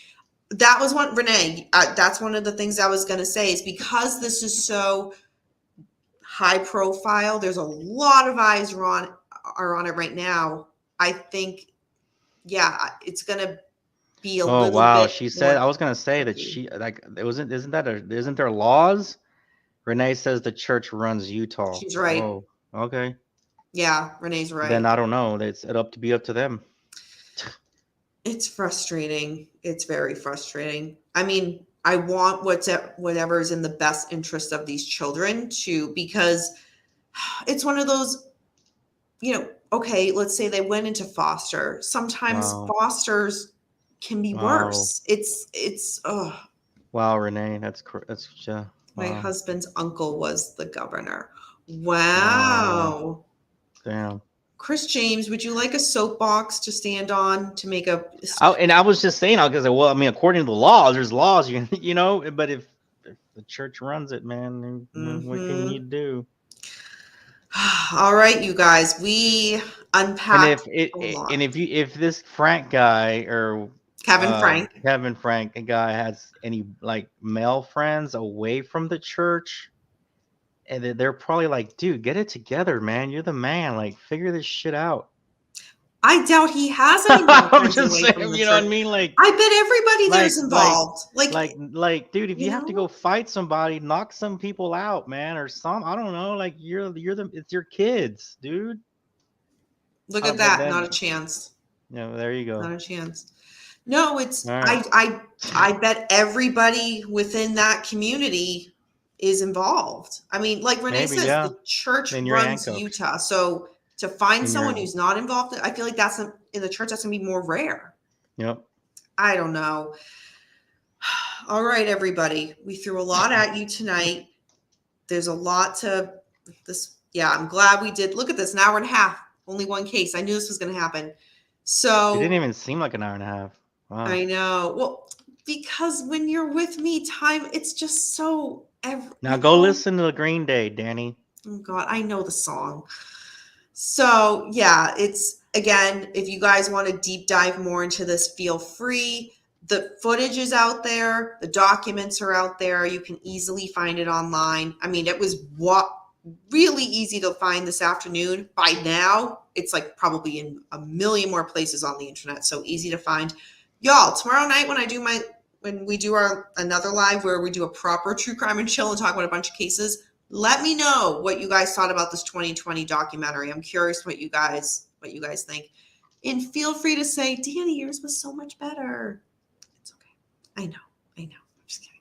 That was one, Renee. That's one of the things I was going to say is because this is so high profile. There's a lot of eyes are on it right now. I think, yeah, it's going to be a little bit. Oh wow, she said. I was going to say that she like it wasn't. Isn't there laws? Renee says the church runs Utah. She's right. Oh, okay. Yeah, Renee's right. Then I don't know. It's up to them. It's frustrating. It's very frustrating. I mean, I want whatever is in the best interest of these children because it's one of those, okay, let's say they went into foster. Sometimes fosters can be worse. It's Wow, Renee, that's my husband's uncle was the governor. Wow. Damn. Chris James, would you like a soapbox to stand on to make a? And I was just saying, because well, I mean, according to the laws, there's laws, but if the church runs it, man, what can you do? All right, you guys, we unpacked. And if this Frank guy or Kevin Frank guy has any like male friends away from the church. And they're probably like, dude, get it together, man. You're the man. Like, figure this shit out. I doubt he has any. I'm just saying, you know what I mean? Like, I bet everybody there's involved. Like, dude, if you have to go fight somebody, knock some people out, man, or I don't know. Like, it's your kids, dude. Look at that. Not a chance. Yeah, there you go. Not a chance. No, it's right. I bet everybody within that community is involved. I mean, like Renee says, the church runs Utah. So to find someone who's not involved, I feel like that's in the church, that's gonna be more rare. Yep. I don't know. All right, everybody. We threw a lot at you tonight. There's a lot to this. Yeah, I'm glad we did. Look at this, an hour and a half. Only one case. I knew this was gonna happen. So it didn't even seem like an hour and a half. Wow. I know. Well, because when you're with me, it's just so now go listen to the Green Day, Danny. Oh God, I know the song. So yeah, it's again, if you guys want to deep dive more into this, feel free. The footage is out there. The documents are out there. You can easily find it online. I mean, it was really easy to find this afternoon. By now, it's like probably in a million more places on the internet. So easy to find. Y'all, tomorrow night when we do another live where we do a proper true crime and chill and talk about a bunch of cases, let me know what you guys thought about this 2020 documentary. I'm curious what you guys think. And feel free to say, Danny, yours was so much better. It's okay. I know. I'm just kidding.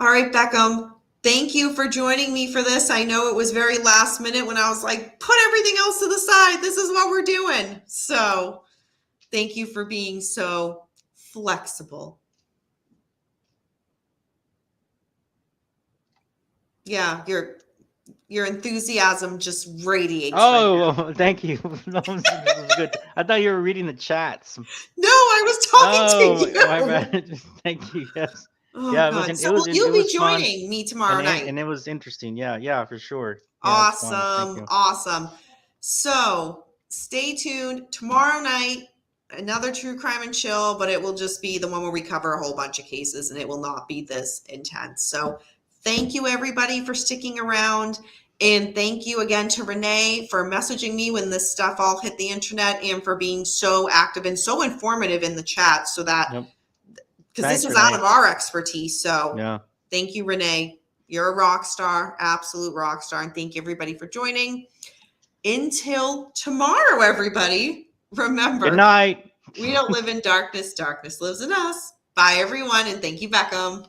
All right, Beckham. Thank you for joining me for this. I know it was very last minute when I was like, put everything else to the side. This is what we're doing. So thank you for being so flexible. Yeah, your enthusiasm just radiates. Oh, thank you. This was good. I thought you were reading the chats. No, I was talking to you. My bad. Thank you. Yes. Oh, yeah, you'll be joining me tomorrow night, and it was interesting. Yeah, for sure. Yeah, awesome. So stay tuned tomorrow night. Another true crime and chill, but it will just be the one where we cover a whole bunch of cases, and it will not be this intense. So thank you, everybody, for sticking around. And thank you again to Renee for messaging me when this stuff all hit the internet and for being so active and so informative in the chat so that, because this is out of our expertise. So thank you, Renee. You're a rock star, absolute rock star. And thank you, everybody, for joining. Until tomorrow, everybody, remember, good night. We don't live in darkness. Darkness lives in us. Bye, everyone. And thank you, Beckham.